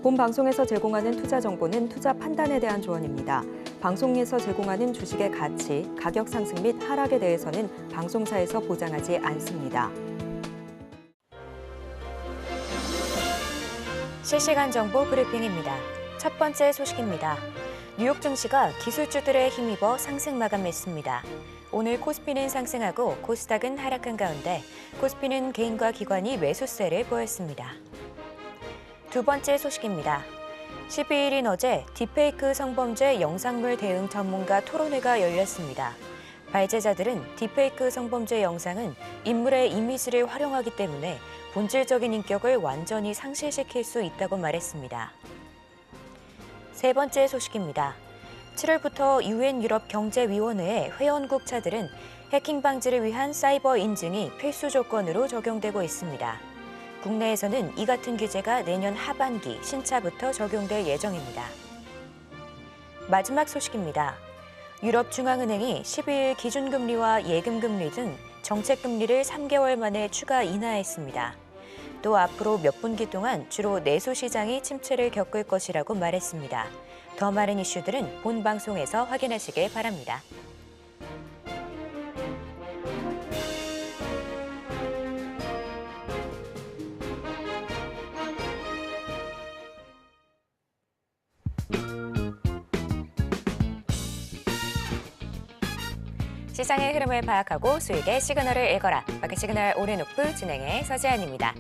본 방송에서 제공하는 투자 정보는 투자 판단에 대한 조언입니다. 방송에서 제공하는 주식의 가치, 가격 상승 및 하락에 대해서는 방송사에서 보장하지 않습니다. 실시간 정보 브리핑입니다. 첫 번째 소식입니다. 뉴욕 증시가 기술주들에 힘입어 상승 마감했습니다. 오늘 코스피는 상승하고 코스닥은 하락한 가운데 코스피는 개인과 기관이 매수세를 보였습니다. 두 번째 소식입니다. 12일인 어제 딥페이크 성범죄 영상물 대응 전문가 토론회가 열렸습니다. 발제자들은 딥페이크 성범죄 영상은 인물의 이미지를 활용하기 때문에 본질적인 인격을 완전히 상실시킬 수 있다고 말했습니다. 세 번째 소식입니다. 7월부터 UN 유럽 경제위원회의 회원국 차들은 해킹 방지를 위한 사이버 인증이 필수 조건으로 적용되고 있습니다. 국내에서는 이 같은 규제가 내년 하반기 신차부터 적용될 예정입니다. 마지막 소식입니다. 유럽중앙은행이 12일 기준금리와 예금금리 등 정책금리를 3개월 만에 추가 인하했습니다. 또 앞으로 몇 분기 동안 주로 내수 시장이 침체를 겪을 것이라고 말했습니다. 더 많은 이슈들은 본 방송에서 확인하시길 바랍니다. 시장의 흐름을 파악하고 수익의 시그널을 읽어라. 마켓 시그널 오른오프 진행의 서지안입니다.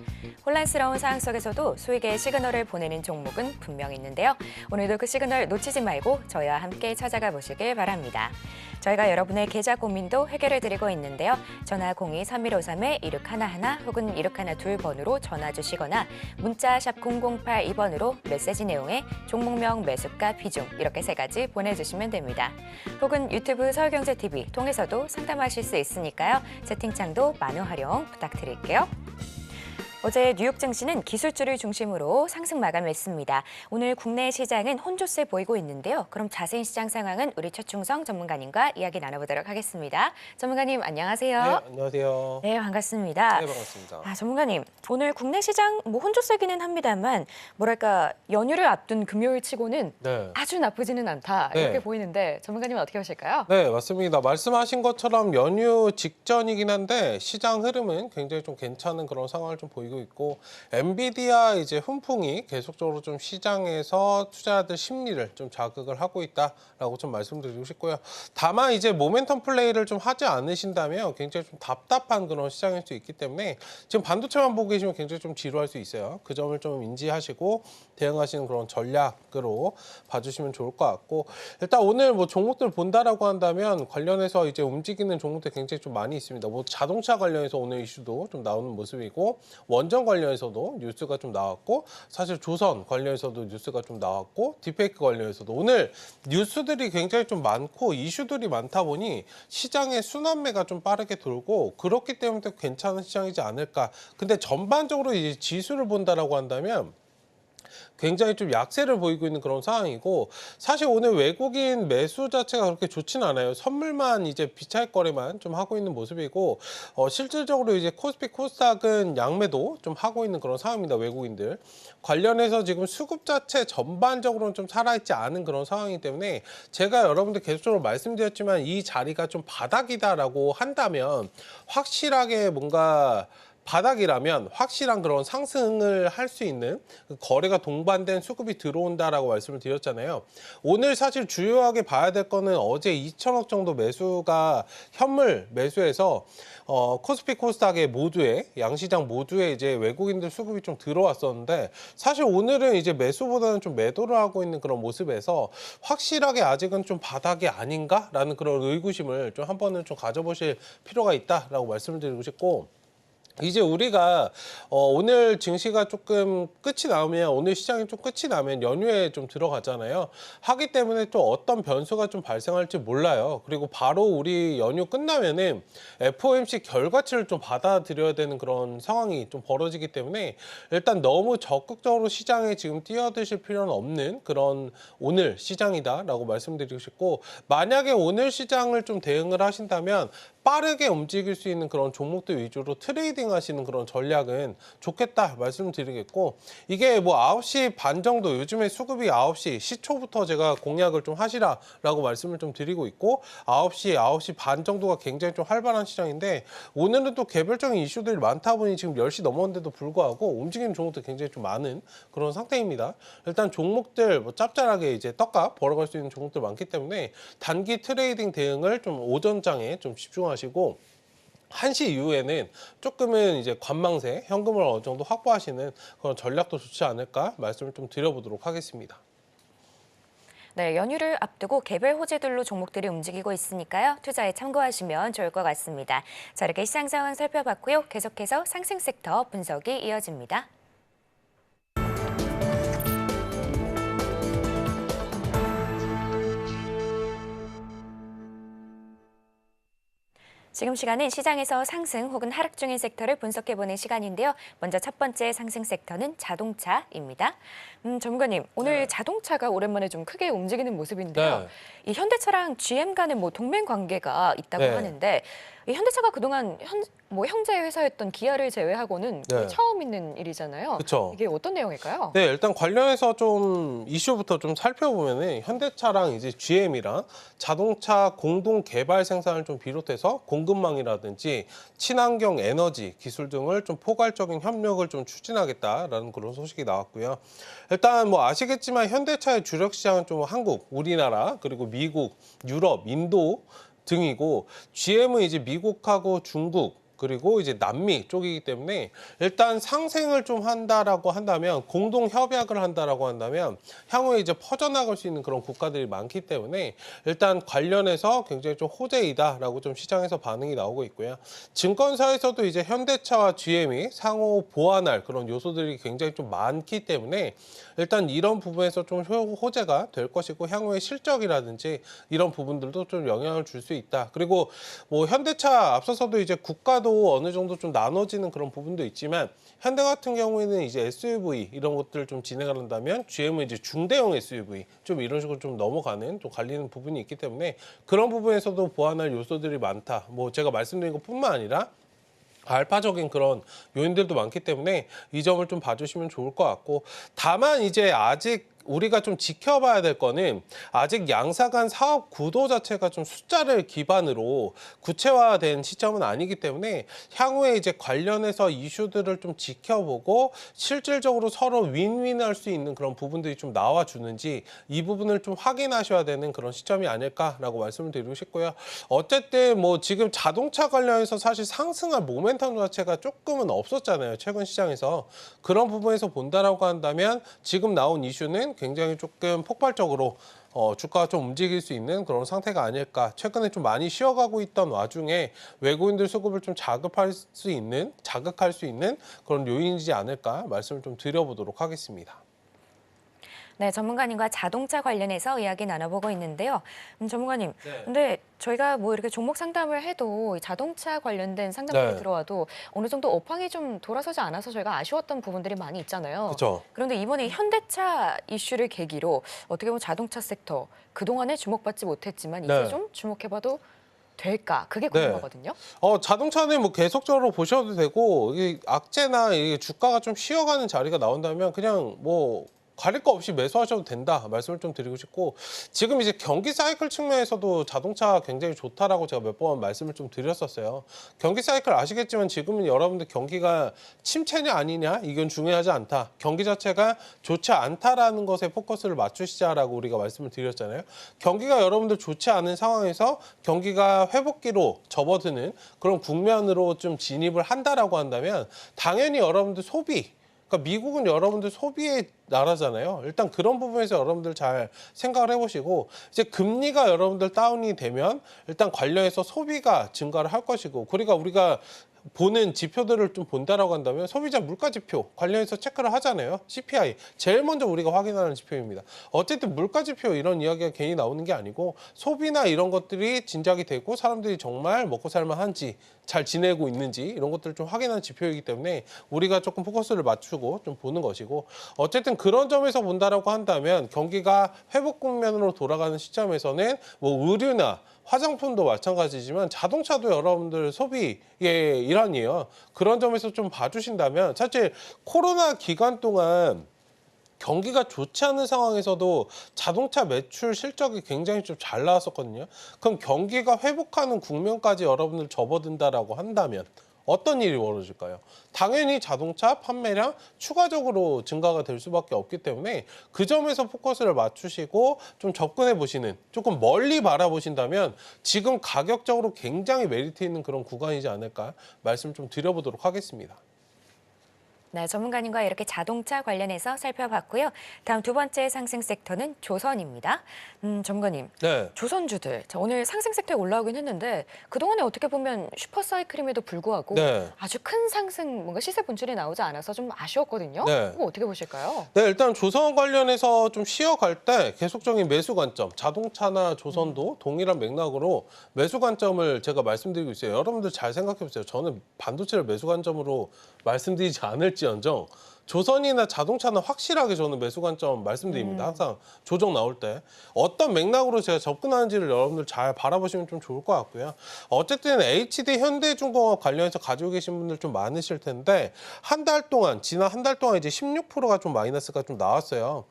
혼란스러운 상황 속에서도 수익의 시그널을 보내는 종목은 분명 있는데요. 오늘도 그 시그널 놓치지 말고 저희와 함께 찾아가 보시길 바랍니다. 저희가 여러분의 계좌 고민도 해결해 드리고 있는데요. 전화 02-3153-1611 혹은 1612번으로 전화 주시거나 문자 샵 0082번으로 메시지 내용에 종목명, 매수가, 비중 이렇게 세 가지 보내주시면 됩니다. 혹은 유튜브 서울경제TV 통해서도 상담하실 수 있으니까요. 채팅창도 많은 활용 부탁드릴게요. 어제 뉴욕 증시는 기술주를 중심으로 상승 마감했습니다. 오늘 국내 시장은 혼조세 보이고 있는데요. 그럼 자세한 시장 상황은 우리 최충성 전문가님과 이야기 나눠보도록 하겠습니다. 전문가님 안녕하세요. 네, 안녕하세요. 네, 반갑습니다. 네, 반갑습니다. 전문가님, 오늘 국내 시장 혼조세기는 합니다만 뭐랄까 연휴를 앞둔 금요일 치고는 네. 아주 나쁘지는 않다 이렇게 네. 보이는데 전문가님은 어떻게 보실까요? 네, 맞습니다. 말씀하신 것처럼 연휴 직전이긴 한데 시장 흐름은 굉장히 좀 괜찮은 그런 상황을 좀 보이고 있고 엔비디아 이제 훈풍이 계속적으로 좀 시장에서 투자자들 심리를 좀 자극을 하고 있다라고 좀 말씀드리고 싶고요. 다만 이제 모멘텀 플레이를 좀 하지 않으신다면 굉장히 좀 답답한 그런 시장일 수 있기 때문에 지금 반도체만 보고 계시면 굉장히 좀 지루할 수 있어요. 그 점을 좀 인지하시고 대응하시는 그런 전략으로 봐주시면 좋을 것 같고 일단 오늘 뭐 종목들 본다라고 한다면 관련해서 이제 움직이는 종목들 굉장히 좀 많이 있습니다. 뭐 자동차 관련해서 오늘 이슈도 좀 나오는 모습이고 원전 관련해서도 뉴스가 좀 나왔고 사실 조선 관련해서도 뉴스가 좀 나왔고 딥페이크 관련해서도 오늘 뉴스들이 굉장히 좀 많고 이슈들이 많다 보니 시장의 순환매가 좀 빠르게 돌고 그렇기 때문에 또 괜찮은 시장이지 않을까. 근데 전반적으로 이제 지수를 본다라고 한다면 굉장히 좀 약세를 보이고 있는 그런 상황이고 사실 오늘 외국인 매수 자체가 그렇게 좋지는 않아요. 선물만 이제 비차익 거래만 좀 하고 있는 모습이고 실질적으로 이제 코스피 코스닥은 양매도 좀 하고 있는 그런 상황입니다. 외국인들 관련해서 지금 수급 자체 전반적으로는 좀 살아있지 않은 그런 상황이기 때문에 제가 여러분들 계속적으로 말씀드렸지만 이 자리가 좀 바닥이다라고 한다면 확실하게 뭔가 바닥이라면 확실한 그런 상승을 할 수 있는 거래가 동반된 수급이 들어온다라고 말씀을 드렸잖아요. 오늘 사실 주요하게 봐야 될 거는 어제 2천억 정도 매수가 현물 매수해서 코스피 코스닥의 모두에 양시장 모두에 이제 외국인들 수급이 좀 들어왔었는데 사실 오늘은 이제 매수보다는 좀 매도를 하고 있는 그런 모습에서 확실하게 아직은 좀 바닥이 아닌가라는 그런 의구심을 좀 한 번은 좀 가져보실 필요가 있다라고 말씀을 드리고 싶고 이제 우리가 오늘 증시가 조금 끝이 나면 오늘 시장이 좀 끝이 나면 연휴에 좀 들어가잖아요. 하기 때문에 또 어떤 변수가 좀 발생할지 몰라요. 그리고 바로 우리 연휴 끝나면은 FOMC 결과치를 좀 받아들여야 되는 그런 상황이 좀 벌어지기 때문에 일단 너무 적극적으로 시장에 지금 뛰어드실 필요는 없는 그런 오늘 시장이다라고 말씀드리고 싶고 만약에 오늘 시장을 좀 대응을 하신다면 빠르게 움직일 수 있는 그런 종목들 위주로 트레이딩 하시는 그런 전략은 좋겠다 말씀드리겠고, 이게 뭐 9시 반 정도, 요즘에 수급이 9시 시초부터 제가 공략을 좀 하시라라고 말씀을 좀 드리고 있고, 9시 반 정도가 굉장히 좀 활발한 시장인데, 오늘은 또 개별적인 이슈들이 많다 보니 지금 10시 넘었는데도 불구하고 움직이는 종목들 굉장히 좀 많은 그런 상태입니다. 일단 종목들 뭐 짭짤하게 이제 떡값 벌어갈 수 있는 종목들 많기 때문에 단기 트레이딩 대응을 좀 오전장에 좀 집중하시고, 1시 이후에는 조금은 이제 관망세, 현금을 어느 정도 확보하시는 그런 전략도 좋지 않을까 말씀을 좀 드려보도록 하겠습니다. 네, 연휴를 앞두고 개별 호재들로 종목들이 움직이고 있으니까요. 투자에 참고하시면 좋을 것 같습니다. 자, 이렇게 시장 상황 살펴봤고요. 계속해서 상승 섹터 분석이 이어집니다. 지금 시간은 시장에서 상승 혹은 하락 중인 sek터를 분석해보는 시간인데요. 먼저 첫 번째 상승 섹터는 자동차입니다. 전문가님, 오늘 자동차가 오랜만에 좀 크게 움직이는 모습인데요. 이 현대차랑 GM 간의 뭐 동맹 관계가 있다고 하는데, 이 현대차가 그동안 형제 회사였던 기아를 제외하고는 거의 처음 있는 일이잖아요. 그쵸. 이게 어떤 내용일까요? 네, 일단 관련해서 좀 이슈부터 좀 살펴보면은 현대차랑 이제 GM이랑 자동차 공동 개발 생산을 좀 비롯해서 공급망이라든지 친환경 에너지 기술 등을 좀 포괄적인 협력을 좀 추진하겠다라는 그런 소식이 나왔고요. 일단 뭐 아시겠지만 현대차의 주력 시장은 좀 한국, 우리나라, 그리고 미국, 유럽, 인도 등이고, GM은 이제 미국하고 중국, 그리고 이제 남미 쪽이기 때문에 일단 상생을 좀 한다라고 한다면, 공동 협약을 한다라고 한다면 향후에 이제 퍼져나갈 수 있는 그런 국가들이 많기 때문에 일단 관련해서 굉장히 좀 호재이다라고 좀 시장에서 반응이 나오고 있고요. 증권사에서도 이제 현대차와 GM이 상호 보완할 그런 요소들이 굉장히 좀 많기 때문에 일단 이런 부분에서 좀 호재가 될 것이고, 향후의 실적이라든지 이런 부분들도 좀 영향을 줄 수 있다. 그리고 뭐 현대차 앞서서도 이제 국가도 어느 정도 좀 나눠지는 그런 부분도 있지만, 현대 같은 경우에는 이제 SUV 이런 것들을 좀 진행을 한다면 GM은 이제 중대형 SUV 좀 이런 식으로 좀 넘어가는, 좀 갈리는 부분이 있기 때문에 그런 부분에서도 보완할 요소들이 많다. 뭐 제가 말씀드린 것뿐만 아니라 알파적인 그런 요인들도 많기 때문에 이 점을 좀 봐주시면 좋을 것 같고, 다만 이제 아직 우리가 좀 지켜봐야 될 거는, 아직 양사 간 사업 구도 자체가 좀 숫자를 기반으로 구체화된 시점은 아니기 때문에 향후에 이제 관련해서 이슈들을 좀 지켜보고 실질적으로 서로 윈윈할 수 있는 그런 부분들이 좀 나와주는지, 이 부분을 좀 확인하셔야 되는 그런 시점이 아닐까라고 말씀을 드리고 싶고요. 어쨌든 뭐 지금 자동차 관련해서 사실 상승할 모멘텀 자체가 조금은 없었잖아요, 최근 시장에서. 그런 부분에서 본다라고 한다면 지금 나온 이슈는 굉장히 조금 폭발적으로 주가가 좀 움직일 수 있는 그런 상태가 아닐까. 최근에 좀 많이 쉬어가고 있던 와중에 외국인들 수급을 좀 자극할 수 있는 그런 요인이지 않을까 말씀을 좀 드려보도록 하겠습니다. 네, 전문가님과 자동차 관련해서 이야기 나눠보고 있는데요. 전문가님, 근데 저희가 뭐 이렇게 종목 상담을 해도 이 자동차 관련된 상담들이 들어와도 어느 정도 업황이 좀 돌아서지 않아서 저희가 아쉬웠던 부분들이 많이 있잖아요. 그렇죠. 그런데 이번에 현대차 이슈를 계기로 어떻게 보면 자동차 섹터 그동안에 주목받지 못했지만 이제 좀 주목해봐도 될까? 그게 궁금하거든요. 자동차는 뭐 계속적으로 보셔도 되고, 이 악재나 이 주가가 좀 쉬어가는 자리가 나온다면 그냥 뭐 가릴 거 없이 매수하셔도 된다 말씀을 좀 드리고 싶고, 지금 이제 경기 사이클 측면에서도 자동차 굉장히 좋다라고 제가 몇 번 말씀을 좀 드렸었어요. 경기 사이클 아시겠지만 지금은 여러분들 경기가 침체냐 아니냐 이건 중요하지 않다. 경기 자체가 좋지 않다라는 것에 포커스를 맞추시자라고 우리가 말씀을 드렸잖아요. 경기가 여러분들 좋지 않은 상황에서 경기가 회복기로 접어드는 그런 국면으로 좀 진입을 한다라고 한다면 당연히 여러분들 소비, 그러니까 미국은 여러분들 소비의 나라잖아요. 일단 그런 부분에서 여러분들 잘 생각을 해보시고, 이제 금리가 여러분들 다운이 되면 일단 관련해서 소비가 증가를 할 것이고, 그러니까 우리가 보는 지표들을 좀 본다라고 한다면 소비자 물가 지표 관련해서 체크를 하잖아요. CPI 제일 먼저 우리가 확인하는 지표입니다. 어쨌든 물가 지표 이런 이야기가 괜히 나오는 게 아니고, 소비나 이런 것들이 진작이 되고 사람들이 정말 먹고 살만한지 잘 지내고 있는지 이런 것들을 좀 확인하는 지표이기 때문에 우리가 조금 포커스를 맞추고 좀 보는 것이고 어쨌든 그런 점에서 본다라고 한다면 경기가 회복 국면으로 돌아가는 시점에서는 뭐 의류나 화장품도 마찬가지지만 자동차도 여러분들 소비의 일환이에요. 그런 점에서 좀 봐주신다면 사실 코로나 기간 동안 경기가 좋지 않은 상황에서도 자동차 매출 실적이 굉장히 좀 잘 나왔었거든요. 그럼 경기가 회복하는 국면까지 여러분들 접어든다라고 한다면 어떤 일이 벌어질까요? 당연히 자동차 판매량 추가적으로 증가가 될 수밖에 없기 때문에 그 점에서 포커스를 맞추시고 좀 접근해 보시는, 조금 멀리 바라보신다면 지금 가격적으로 굉장히 메리트 있는 그런 구간이지 않을까 말씀 좀 드려보도록 하겠습니다. 네, 전문가님과 이렇게 자동차 관련해서 살펴봤고요. 다음 두 번째 상승 섹터는 조선입니다. 전문가님, 네. 조선주들 자, 오늘 상승 섹터에 올라오긴 했는데 그동안에 어떻게 보면 슈퍼사이클임에도 불구하고 네. 아주 큰 상승, 뭔가 시세 분출이 나오지 않아서 좀 아쉬웠거든요. 네. 이거 어떻게 보실까요? 네, 일단 조선 관련해서 좀 쉬어갈 때 계속적인 매수 관점, 자동차나 조선도 동일한 맥락으로 매수 관점을 제가 말씀드리고 있어요. 여러분들 잘 생각해 보세요. 저는 반도체를 매수 관점으로 말씀드리지 않을지언정 조선이나 자동차는 확실하게 저는 매수 관점 말씀드립니다. 항상 조정 나올 때 어떤 맥락으로 제가 접근하는지를 여러분들 잘 바라보시면 좀 좋을 것 같고요. 어쨌든 HD 현대중공업 관련해서 가지고 계신 분들 좀 많으실 텐데 한 달 동안, 지난 한 달 동안 이제 16%가 좀 마이너스가 좀 나왔어요.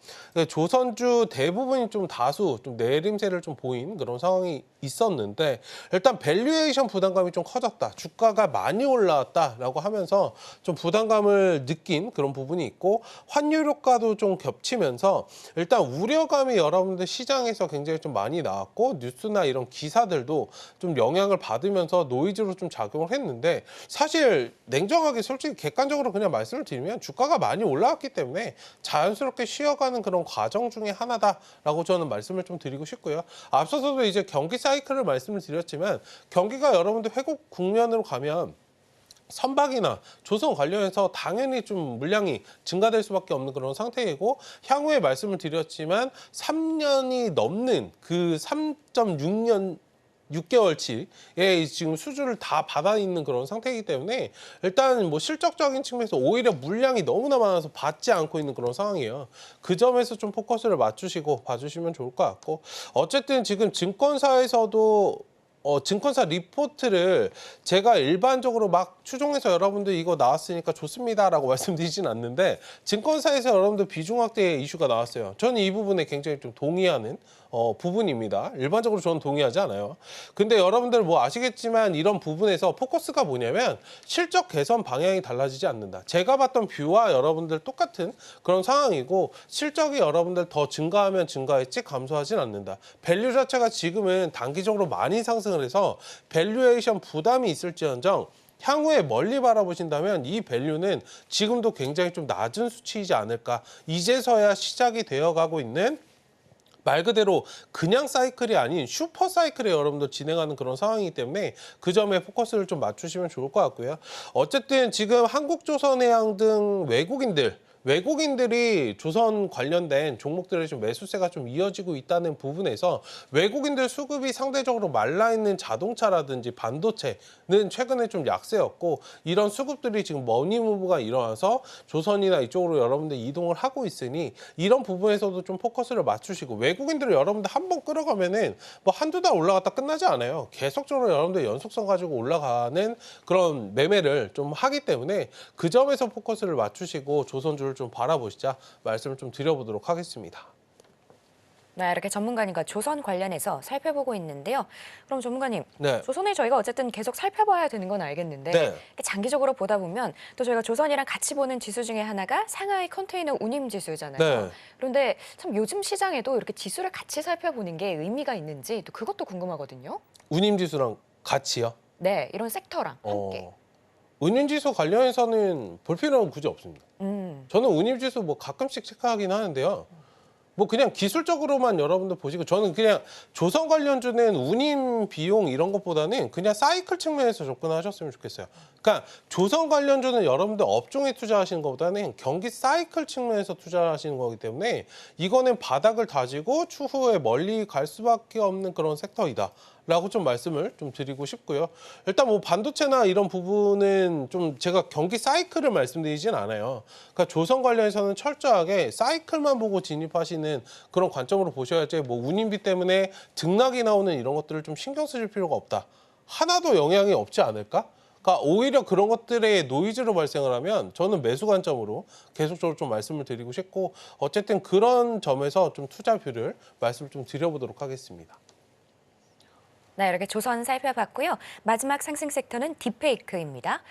조선주 대부분이 좀 다수 좀 내림세를 좀 보인 그런 상황이 있었는데 일단 밸류에이션 부담감이 좀 커졌다. 주가가 많이 올라왔다라고 하면서 좀 부담감을 느낀 그런 부분이 있고 환율 효과도 좀 겹치면서 일단 우려감이 여러분들 시장에서 굉장히 좀 많이 나왔고 뉴스나 이런 기사들도 좀 영향을 받으면서 노이즈로 좀 작용을 했는데 사실 냉정하게 솔직히 객관적으로 그냥 말씀을 드리면 주가가 많이 올라왔기 때문에 자연스럽게 쉬어가는 그런 과정 중에 하나다라고 저는 말씀을 좀 드리고 싶고요. 앞서서도 이제 경기 사이클을 말씀을 드렸지만 경기가 여러분들 회복 국면으로 가면 선박이나 조선 관련해서 당연히 좀 물량이 증가될 수밖에 없는 그런 상태이고 향후에 말씀을 드렸지만 3년이 넘는 그 3.6년 6개월치의 지금 수주를 다 받아 있는 그런 상태이기 때문에 일단 뭐 실적적인 측면에서 오히려 물량이 너무나 많아서 받지 않고 있는 그런 상황이에요. 그 점에서 좀 포커스를 맞추시고 봐주시면 좋을 것 같고 어쨌든 지금 증권사에서도 증권사 리포트를 제가 일반적으로 막 추종해서 여러분들 이거 나왔으니까 좋습니다라고 말씀드리진 않는데 증권사에서 여러분들 비중 확대 이슈가 나왔어요. 저는 이 부분에 굉장히 좀 동의하는 부분입니다. 일반적으로 저는 동의하지 않아요. 근데 여러분들 뭐 아시겠지만 이런 부분에서 포커스가 뭐냐면 실적 개선 방향이 달라지지 않는다. 제가 봤던 뷰와 여러분들 똑같은 그런 상황이고 실적이 여러분들 더 증가하면 증가했지 감소하진 않는다. 밸류 자체가 지금은 단기적으로 많이 상승을 해서 밸류에이션 부담이 있을지언정 향후에 멀리 바라보신다면 이 밸류는 지금도 굉장히 좀 낮은 수치이지 않을까. 이제서야 시작이 되어가고 있는 말 그대로 그냥 사이클이 아닌 슈퍼 사이클에 여러분들 진행하는 그런 상황이기 때문에 그 점에 포커스를 좀 맞추시면 좋을 것 같고요. 어쨌든 지금 한국조선해양 등 외국인들이 조선 관련된 종목들의 좀 매수세가 좀 이어지고 있다는 부분에서 외국인들 수급이 상대적으로 말라있는 자동차라든지 반도체는 최근에 좀 약세였고 이런 수급들이 지금 머니무브가 일어나서 조선이나 이쪽으로 여러분들 이동을 하고 있으니 이런 부분에서도 좀 포커스를 맞추시고 외국인들을 여러분들 한번 끌어가면은 뭐 한두 달 올라갔다 끝나지 않아요. 계속적으로 여러분들 연속성 가지고 올라가는 그런 매매를 좀 하기 때문에 그 점에서 포커스를 맞추시고 조선주를 좀 바라보시자 말씀을 좀 드려보도록 하겠습니다. 네, 이렇게 전문가님과 조선 관련해서 살펴보고 있는데요. 그럼 전문가님, 네. 조선을 저희가 어쨌든 계속 살펴봐야 되는 건 알겠는데 네. 이렇게 장기적으로 보다 보면 또 저희가 조선이랑 같이 보는 지수 중에 하나가 상하이 컨테이너 운임 지수잖아요. 네. 그런데 참 요즘 시장에도 이렇게 지수를 같이 살펴보는 게 의미가 있는지 또 그것도 궁금하거든요. 운임지수랑 같이요? 네, 이런 섹터랑 함께. 운임지수 관련해서는 볼 필요는 굳이 없습니다. 저는 운임지수 뭐 가끔씩 체크하긴 하는데요. 뭐 그냥 기술적으로만 여러분들 보시고 저는 그냥 조선 관련주는 운임 비용 이런 것보다는 그냥 사이클 측면에서 접근하셨으면 좋겠어요. 그러니까 조선 관련주는 여러분들 업종에 투자하시는 것보다는 경기 사이클 측면에서 투자하시는 거기 때문에 이거는 바닥을 다지고 추후에 멀리 갈 수밖에 없는 그런 섹터이다. 라고 좀 말씀을 좀 드리고 싶고요. 일단 뭐 반도체나 이런 부분은 좀 제가 경기 사이클을 말씀드리진 않아요. 그러니까 조선 관련해서는 철저하게 사이클만 보고 진입하시는 그런 관점으로 보셔야지 뭐 운임비 때문에 등락이 나오는 이런 것들을 좀 신경 쓰실 필요가 없다. 하나도 영향이 없지 않을까? 그러니까 오히려 그런 것들의 노이즈로 발생을 하면 저는 매수 관점으로 계속적으로 좀 말씀을 드리고 싶고 어쨌든 그런 점에서 좀 투자뷰를 말씀을 좀 드려보도록 하겠습니다. 네, 이렇게 조선 살펴봤고요. 마지막 상승 섹터는 딥페이크입니다.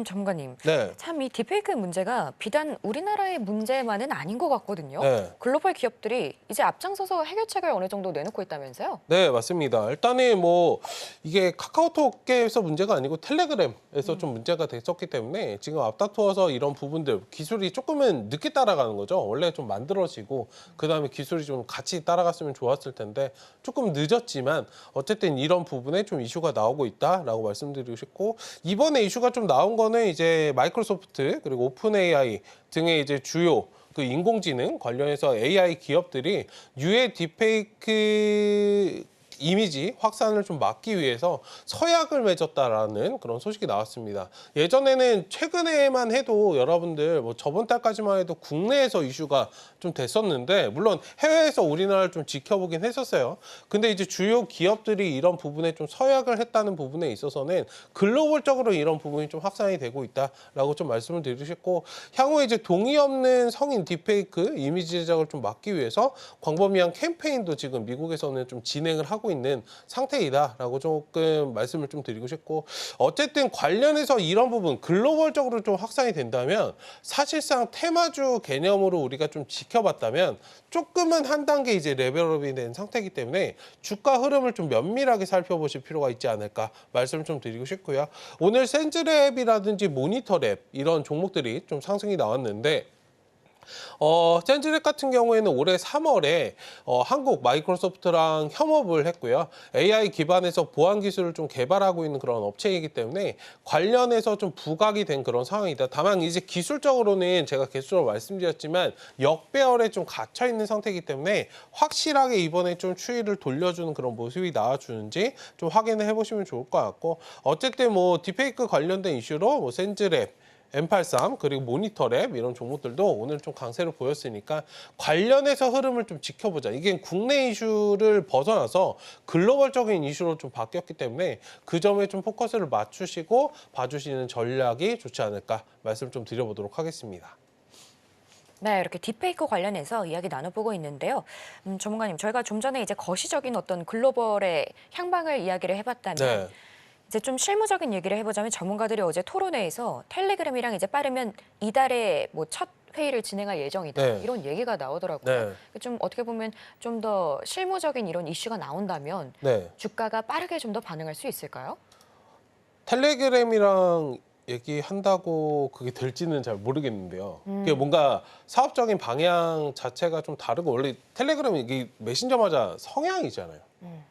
전문가님, 네. 참 이 딥페이크 문제가 비단 우리나라의 문제만은 아닌 것 같거든요. 네. 글로벌 기업들이 이제 앞장서서 해결책을 어느 정도 내놓고 있다면서요? 네, 맞습니다. 일단은 뭐 이게 카카오톡계에서 문제가 아니고 텔레그램에서 좀 문제가 됐었기 때문에 지금 앞다투어서 이런 부분들 기술이 조금은 늦게 따라가는 거죠. 원래 좀 만들어지고 그다음에 기술이 좀 같이 따라갔으면 좋았을 텐데 조금 늦었지만 어쨌든 이런 부분에 좀 이슈가 나오고 있다라고 말씀드리고 싶고 이번에 이슈가 좀 나온 거는 이제 마이크로소프트 그리고 오픈 AI 등의 이제 주요 그 인공지능 관련해서 AI 기업들이 유해 딥페이크 이미지 확산을 좀 막기 위해서 서약을 맺었다라는 그런 소식이 나왔습니다. 예전에는 최근에만 해도 여러분들 뭐 저번 달까지만 해도 국내에서 이슈가 좀 됐었는데 물론 해외에서 우리나라를 좀 지켜보긴 했었어요. 근데 이제 주요 기업들이 이런 부분에 좀 서약을 했다는 부분에 있어서는 글로벌적으로 이런 부분이 좀 확산이 되고 있다라고 좀 말씀을 드리고 싶고 향후에 이제 동의 없는 성인 딥페이크 이미지 제작을 좀 막기 위해서 광범위한 캠페인도 지금 미국에서는 좀 진행을 하고 있는 상태이다라고 조금 말씀을 좀 드리고 싶고 어쨌든 관련해서 이런 부분 글로벌적으로 좀 확산이 된다면 사실상 테마주 개념으로 우리가 좀 지켜봤다면 조금은 한 단계 이제 레벨업이 된 상태이기 때문에 주가 흐름을 좀 면밀하게 살펴보실 필요가 있지 않을까 말씀을 좀 드리고 싶고요. 오늘 센즈랩이라든지 모니터랩 이런 종목들이 좀 상승이 나왔는데 센즈랩 같은 경우에는 올해 3월에 한국 마이크로소프트랑 협업을 했고요. AI 기반에서 보안 기술을 좀 개발하고 있는 그런 업체이기 때문에 관련해서 좀 부각이 된 그런 상황이다. 다만 이제 기술적으로는 제가 계속적으로 말씀드렸지만 역배열에 좀 갇혀 있는 상태이기 때문에 확실하게 이번에 좀 추이를 돌려주는 그런 모습이 나와주는지 좀 확인을 해보시면 좋을 것 같고 어쨌든 뭐 딥페이크 관련된 이슈로 뭐 센즈랩 M83 그리고 모니터랩 이런 종목들도 오늘 좀 강세를 보였으니까 관련해서 흐름을 좀 지켜보자. 이게 국내 이슈를 벗어나서 글로벌적인 이슈로 좀 바뀌었기 때문에 그 점에 좀 포커스를 맞추시고 봐주시는 전략이 좋지 않을까 말씀 좀 드려보도록 하겠습니다. 네, 이렇게 딥페이크 관련해서 이야기 나눠보고 있는데요. 전문가님, 저희가 좀 전에 이제 거시적인 어떤 글로벌의 향방을 이야기를 해봤다면 네. 이제 좀 실무적인 얘기를 해보자면 전문가들이 어제 토론회에서 텔레그램이랑 이제 빠르면 이달에 뭐 첫 회의를 진행할 예정이다 네. 이런 얘기가 나오더라고요. 네. 좀 어떻게 보면 좀 더 실무적인 이런 이슈가 나온다면 네. 주가가 빠르게 좀 더 반응할 수 있을까요? 텔레그램이랑 얘기한다고 그게 될지는 잘 모르겠는데요. 그게 뭔가 사업적인 방향 자체가 좀 다르고 원래 텔레그램이 이게 메신저마다 성향이잖아요.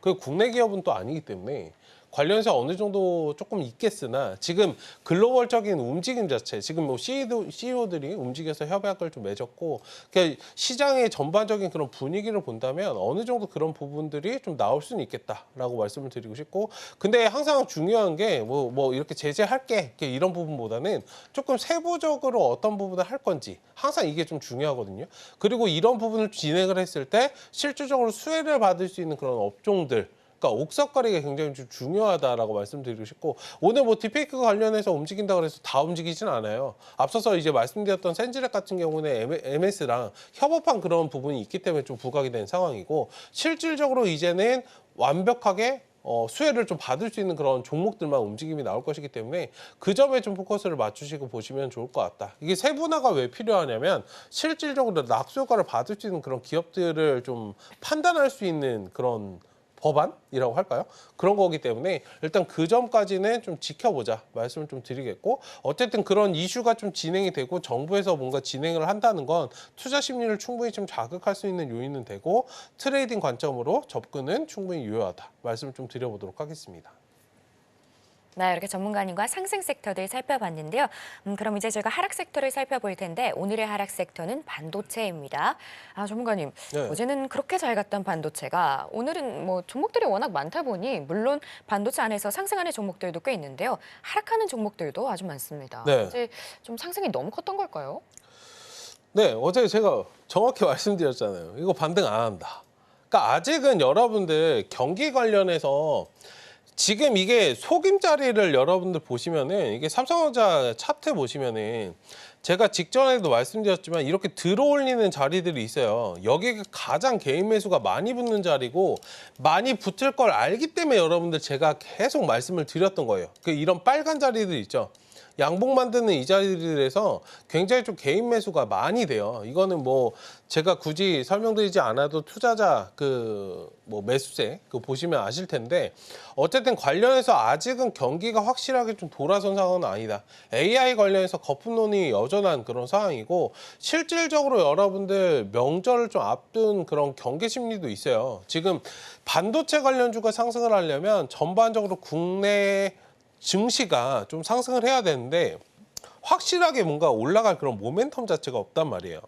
그 국내 기업은 또 아니기 때문에 관련해서 어느 정도 조금 있겠으나 지금 글로벌적인 움직임 자체 지금 뭐 CEO들이 움직여서 협약을 좀 맺었고 그러니까 시장의 전반적인 그런 분위기를 본다면 어느 정도 그런 부분들이 좀 나올 수는 있겠다라고 말씀을 드리고 싶고 근데 항상 중요한 게 뭐 이렇게 제재할게 이런 부분보다는 조금 세부적으로 어떤 부분을 할 건지 항상 이게 좀 중요하거든요. 그리고 이런 부분을 진행을 했을 때 실질적으로 수혜를 받을 수 있는 그런 업종들 그러니까 옥석거리가 굉장히 좀 중요하다라고 말씀드리고 싶고 오늘 뭐 딥페이크 관련해서 움직인다고 해서 다 움직이진 않아요. 앞서서 이제 말씀드렸던 센즈랩 같은 경우는 MS랑 협업한 그런 부분이 있기 때문에 좀 부각이 된 상황이고 실질적으로 이제는 완벽하게 수혜를 좀 받을 수 있는 그런 종목들만 움직임이 나올 것이기 때문에 그 점에 좀 포커스를 맞추시고 보시면 좋을 것 같다. 이게 세분화가 왜 필요하냐면 실질적으로 낙수 효과를 받을 수 있는 그런 기업들을 좀 판단할 수 있는 그런 법안이라고 할까요? 그런 거기 때문에 일단 그 점까지는 좀 지켜보자 말씀을 좀 드리겠고 어쨌든 그런 이슈가 좀 진행이 되고 정부에서 뭔가 진행을 한다는 건 투자 심리를 충분히 좀 자극할 수 있는 요인은 되고 트레이딩 관점으로 접근은 충분히 유효하다 말씀을 좀 드려보도록 하겠습니다. 네, 이렇게 전문가님과 상승 섹터들 살펴봤는데요. 그럼 이제 저희가 하락 섹터를 살펴볼 텐데 오늘의 하락 섹터는 반도체입니다. 전문가님, 네. 어제는 그렇게 잘 갔던 반도체가 오늘은 뭐 종목들이 워낙 많다 보니 물론 반도체 안에서 상승하는 종목들도 꽤 있는데요. 하락하는 종목들도 아주 많습니다. 네. 어제 좀 상승이 너무 컸던 걸까요? 네, 어제 제가 정확히 말씀드렸잖아요. 이거 반등 안 한다. 그러니까 아직은 여러분들 경기 관련해서 지금 이게 속임자리를 여러분들 보시면은 이게 삼성전자 차트 보시면은 제가 직전에도 말씀드렸지만 이렇게 들어올리는 자리들이 있어요. 여기가 가장 개인 매수가 많이 붙는 자리고 많이 붙을 걸 알기 때문에 여러분들 제가 계속 말씀을 드렸던 거예요. 이런 빨간 자리들 있죠. 양봉 만드는 이 자리들에서 굉장히 좀 개인 매수가 많이 돼요. 이거는 뭐 제가 굳이 설명드리지 않아도 투자자 뭐 매수세 보시면 아실 텐데 어쨌든 관련해서 아직은 경기가 확실하게 좀 돌아선 상황은 아니다. AI 관련해서 거품론이 여전한 그런 상황이고 실질적으로 여러분들 명절을 좀 앞둔 그런 경계 심리도 있어요. 지금 반도체 관련주가 상승을 하려면 전반적으로 국내 증시가 좀 상승을 해야 되는데 확실하게 뭔가 올라갈 그런 모멘텀 자체가 없단 말이에요.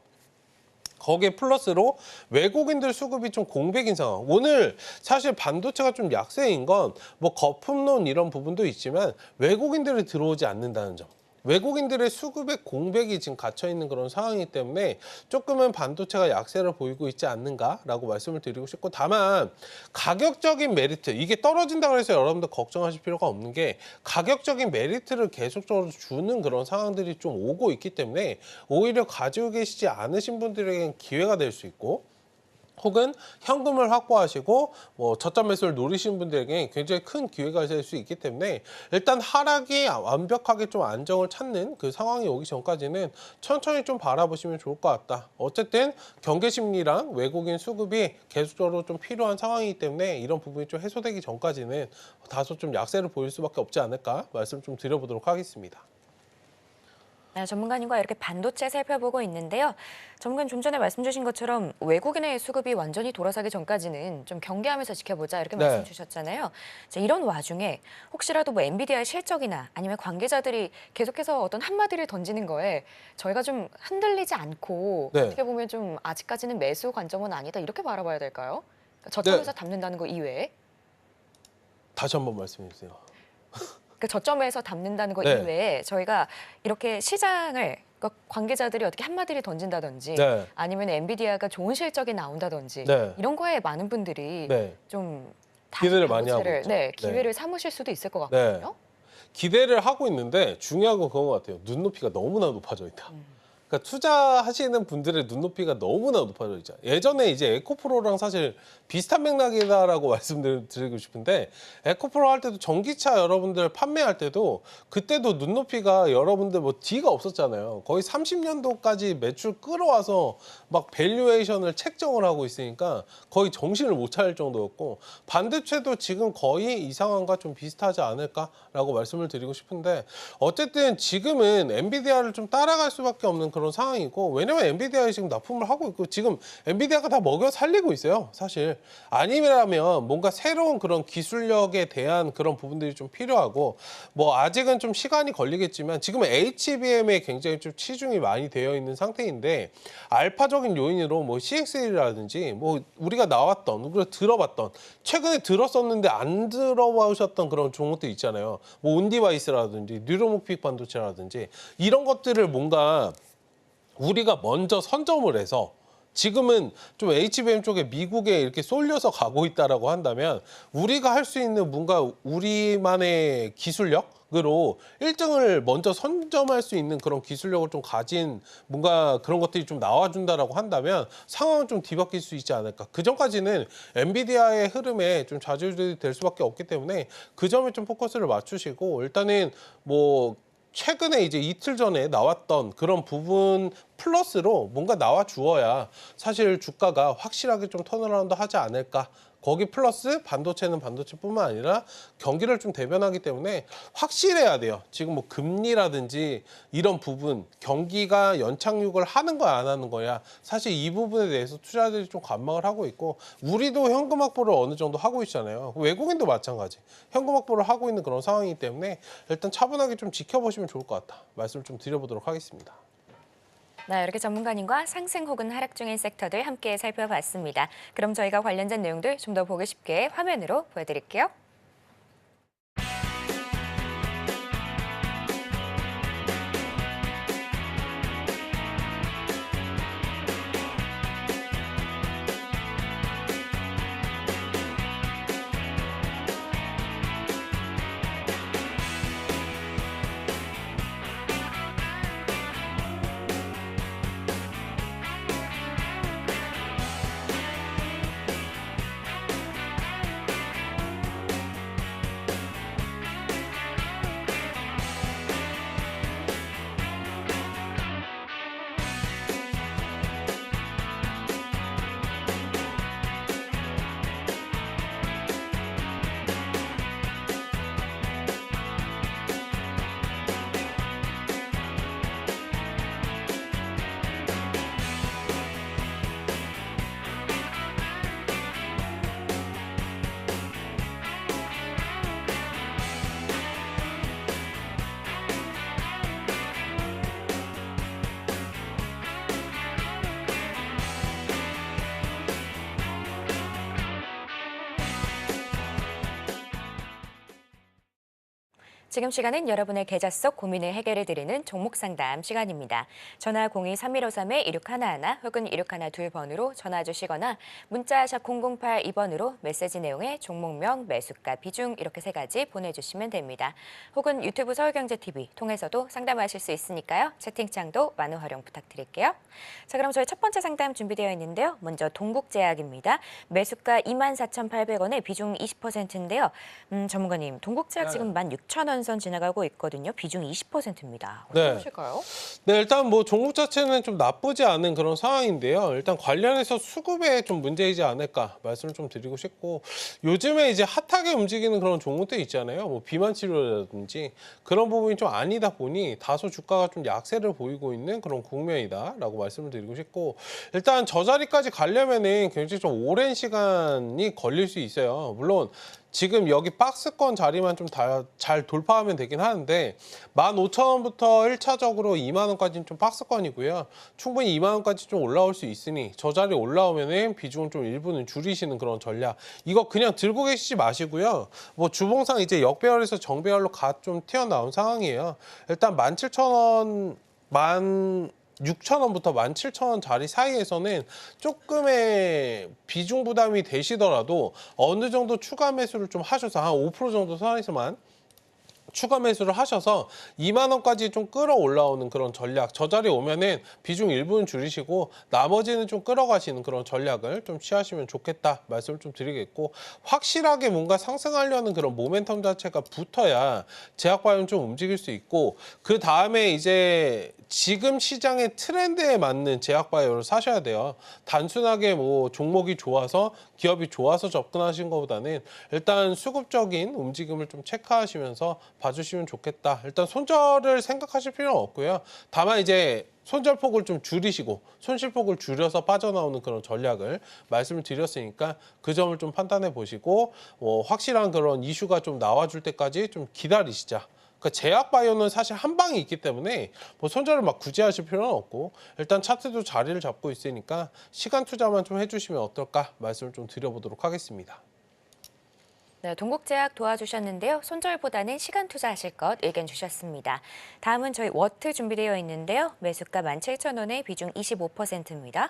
거기에 플러스로 외국인들 수급이 좀 공백인 상황. 오늘 사실 반도체가 좀 약세인 건 뭐 거품론 이런 부분도 있지만 외국인들이 들어오지 않는다는 점. 외국인들의 수급의 공백이 지금 갇혀 있는 그런 상황이기 때문에 조금은 반도체가 약세를 보이고 있지 않는가라고 말씀을 드리고 싶고, 다만 가격적인 메리트, 이게 떨어진다고 해서 여러분들 걱정하실 필요가 없는 게 가격적인 메리트를 계속적으로 주는 그런 상황들이 좀 오고 있기 때문에 오히려 가지고 계시지 않으신 분들에게는 기회가 될 수 있고, 혹은 현금을 확보하시고 뭐 저점 매수를 노리시는 분들에게 굉장히 큰 기회가 될 수 있기 때문에 일단 하락이 완벽하게 좀 안정을 찾는 그 상황이 오기 전까지는 천천히 좀 바라보시면 좋을 것 같다. 어쨌든 경계 심리랑 외국인 수급이 계속적으로 좀 필요한 상황이기 때문에 이런 부분이 좀 해소되기 전까지는 다소 좀 약세를 보일 수밖에 없지 않을까 말씀 좀 드려보도록 하겠습니다. 전문가님과 이렇게 반도체 살펴보고 있는데요. 전문가님 좀 전에 말씀 주신 것처럼 외국인의 수급이 완전히 돌아서기 전까지는 좀 경계하면서 지켜보자 이렇게 말씀 주셨잖아요. 자, 이런 와중에 혹시라도 뭐 엔비디아의 실적이나 아니면 관계자들이 계속해서 어떤 한마디를 던지는 거에 저희가 좀 흔들리지 않고 어떻게 보면 좀 아직까지는 매수 관점은 아니다 이렇게 바라봐야 될까요? 그러니까 저점에서 담는다는 거 이외에? 다시 한번 말씀해 주세요. 그 저점에서 담는다는 것 이외에 저희가 이렇게 시장을 그러니까 관계자들이 어떻게 한마디를 던진다든지 아니면 엔비디아가 좋은 실적이 나온다든지 이런 거에 많은 분들이 좀 기대를 많이 하고 있죠. 기회를 삼으실 수도 있을 것 같거든요. 기대를 하고 있는데 중요한 건 그런 것 같아요. 눈높이가 너무나 높아져 있다. 그러니까 투자하시는 분들의 눈높이가 너무나 높아져 있죠. 예전에 이제 에코프로랑 사실 비슷한 맥락이다라고 말씀드리고 싶은데, 에코프로 할 때도 전기차 여러분들 판매할 때도 그때도 눈높이가 여러분들 뭐 D가 없었잖아요. 거의 30년도까지 매출 끌어와서 막 밸류에이션을 책정을 하고 있으니까 거의 정신을 못 차릴 정도였고, 반도체도 지금 거의 이 상황과 좀 비슷하지 않을까라고 말씀을 드리고 싶은데, 어쨌든 지금은 엔비디아를 좀 따라갈 수밖에 없는 그런 상황이고, 왜냐면 엔비디아에 지금 납품을 하고 있고 지금 엔비디아가 다 먹여 살리고 있어요. 사실 아니면 뭔가 새로운 그런 기술력에 대한 그런 부분들이 좀 필요하고, 뭐 아직은 좀 시간이 걸리겠지만 지금은 HBM에 굉장히 좀 치중이 많이 되어 있는 상태인데, 알파적인 요인으로 뭐 CXL이라든지 뭐 우리가 우리가 들어봤던, 최근에 들었었는데 안 들어보셨던 그런 종목들 있잖아요. 뭐 온디바이스라든지 뉴로모픽 반도체라든지 이런 것들을 뭔가 우리가 먼저 선점을 해서 지금은 좀 HBM 쪽에 미국에 이렇게 쏠려서 가고 있다라고 한다면, 우리가 할 수 있는 뭔가 우리만의 기술력으로 1등을 먼저 선점할 수 있는 그런 기술력을 좀 가진 뭔가 그런 것들이 좀 나와준다라고 한다면 상황은 좀 뒤바뀔 수 있지 않을까. 그 전까지는 엔비디아의 흐름에 좀 좌지우지 될 수밖에 없기 때문에 그 점에 좀 포커스를 맞추시고, 일단은 뭐 최근에 이제 이틀 전에 나왔던 그런 부분 플러스로 뭔가 나와 주어야 사실 주가가 확실하게 좀 턴어라운드 하지 않을까, 거기 플러스 반도체는 반도체뿐만 아니라 경기를 좀 대변하기 때문에 확실해야 돼요. 지금 뭐 금리라든지 이런 부분, 경기가 연착륙을 하는 거야 안 하는 거야. 사실 이 부분에 대해서 투자자들이 좀 관망을 하고 있고 우리도 현금 확보를 어느 정도 하고 있잖아요. 외국인도 마찬가지. 현금 확보를 하고 있는 그런 상황이기 때문에 일단 차분하게 좀 지켜보시면 좋을 것 같다. 말씀을 좀 드려보도록 하겠습니다. 네, 이렇게 전문가님과 상승 혹은 하락 중인 섹터들 함께 살펴봤습니다. 그럼 저희가 관련된 내용들 좀 더 보기 쉽게 화면으로 보여드릴게요. 지금 시간은 여러분의 계좌 속 고민을 해결해드리는 종목 상담 시간입니다. 전화 02-3153-1611 혹은 1612번으로 전화 주시거나 문자 샵 0082번으로 메시지 내용에 종목명, 매수가, 비중 이렇게 3가지 보내주시면 됩니다. 혹은 유튜브 서울경제TV 통해서도 상담하실 수 있으니까요. 채팅창도 많은 활용 부탁드릴게요. 자, 그럼 저희 첫 번째 상담 준비되어 있는데요. 먼저 동국제약입니다. 매수가 24,800원에 비중 20%인데요. 전문가님, 동국제약 지금 16,000원 선 지나가고 있거든요. 비중 20%입니다. 어떻게 보실까요? 네, 일단 뭐 종목 자체는 좀 나쁘지 않은 그런 상황인데요. 일단 관련해서 수급에 좀 문제이지 않을까 말씀을 좀 드리고 싶고 요즘에 이제 핫하게 움직이는 그런 종목들 있잖아요. 뭐 비만 치료라든지 그런 부분이 좀 아니다 보니 다소 주가가 좀 약세를 보이고 있는 그런 국면이다라고 말씀을 드리고 싶고 일단 저 자리까지 가려면은 굉장히 좀 오랜 시간이 걸릴 수 있어요. 물론 지금 여기 박스권 자리만 좀 잘 돌파하면 되긴 하는데 15,000원부터 1차적으로 2만 원까지는 좀 박스권이고요. 충분히 2만 원까지 좀 올라올 수 있으니 저 자리 올라오면은 비중은 좀 일부는 줄이시는 그런 전략. 이거 그냥 들고 계시지 마시고요. 뭐 주봉상 이제 역배열에서 정배열로 갓 좀 튀어나온 상황이에요. 일단 17,000원 16,000원부터 17,000원 자리 사이에서는 조금의 비중 부담이 되시더라도 어느 정도 추가 매수를 좀 하셔서 한 5% 정도 선에서만 추가 매수를 하셔서 2만 원까지 좀 끌어올라오는 그런 전략. 저 자리에 오면은 비중 일부는 줄이시고 나머지는 좀 끌어가시는 그런 전략을 좀 취하시면 좋겠다 말씀을 좀 드리겠고 확실하게 뭔가 상승하려는 그런 모멘텀 자체가 붙어야 제약바이오는 좀 움직일 수 있고 그 다음에 이제 지금 시장의 트렌드에 맞는 제약바이오를 사셔야 돼요. 단순하게 뭐 종목이 좋아서 기업이 좋아서 접근하신 것보다는 일단 수급적인 움직임을 좀 체크하시면서 봐주시면 좋겠다. 일단 손절을 생각하실 필요는 없고요. 다만 이제 손절폭을 좀 줄이시고 손실폭을 줄여서 빠져나오는 그런 전략을 말씀을 드렸으니까 그 점을 좀 판단해 보시고 확실한 그런 이슈가 좀 나와줄 때까지 좀 기다리시자. 그러니까 제약바이오는 사실 한 방이 있기 때문에 뭐 손절을 막 굳이 하실 필요는 없고 일단 차트도 자리를 잡고 있으니까 시간 투자만 좀 해주시면 어떨까 말씀을 좀 드려보도록 하겠습니다. 네, 동국제약 도와주셨는데요. 손절보다는 시간 투자하실 것 의견 주셨습니다. 다음은 저희 워트 준비되어 있는데요. 매수가 17,000원에 비중 25%입니다.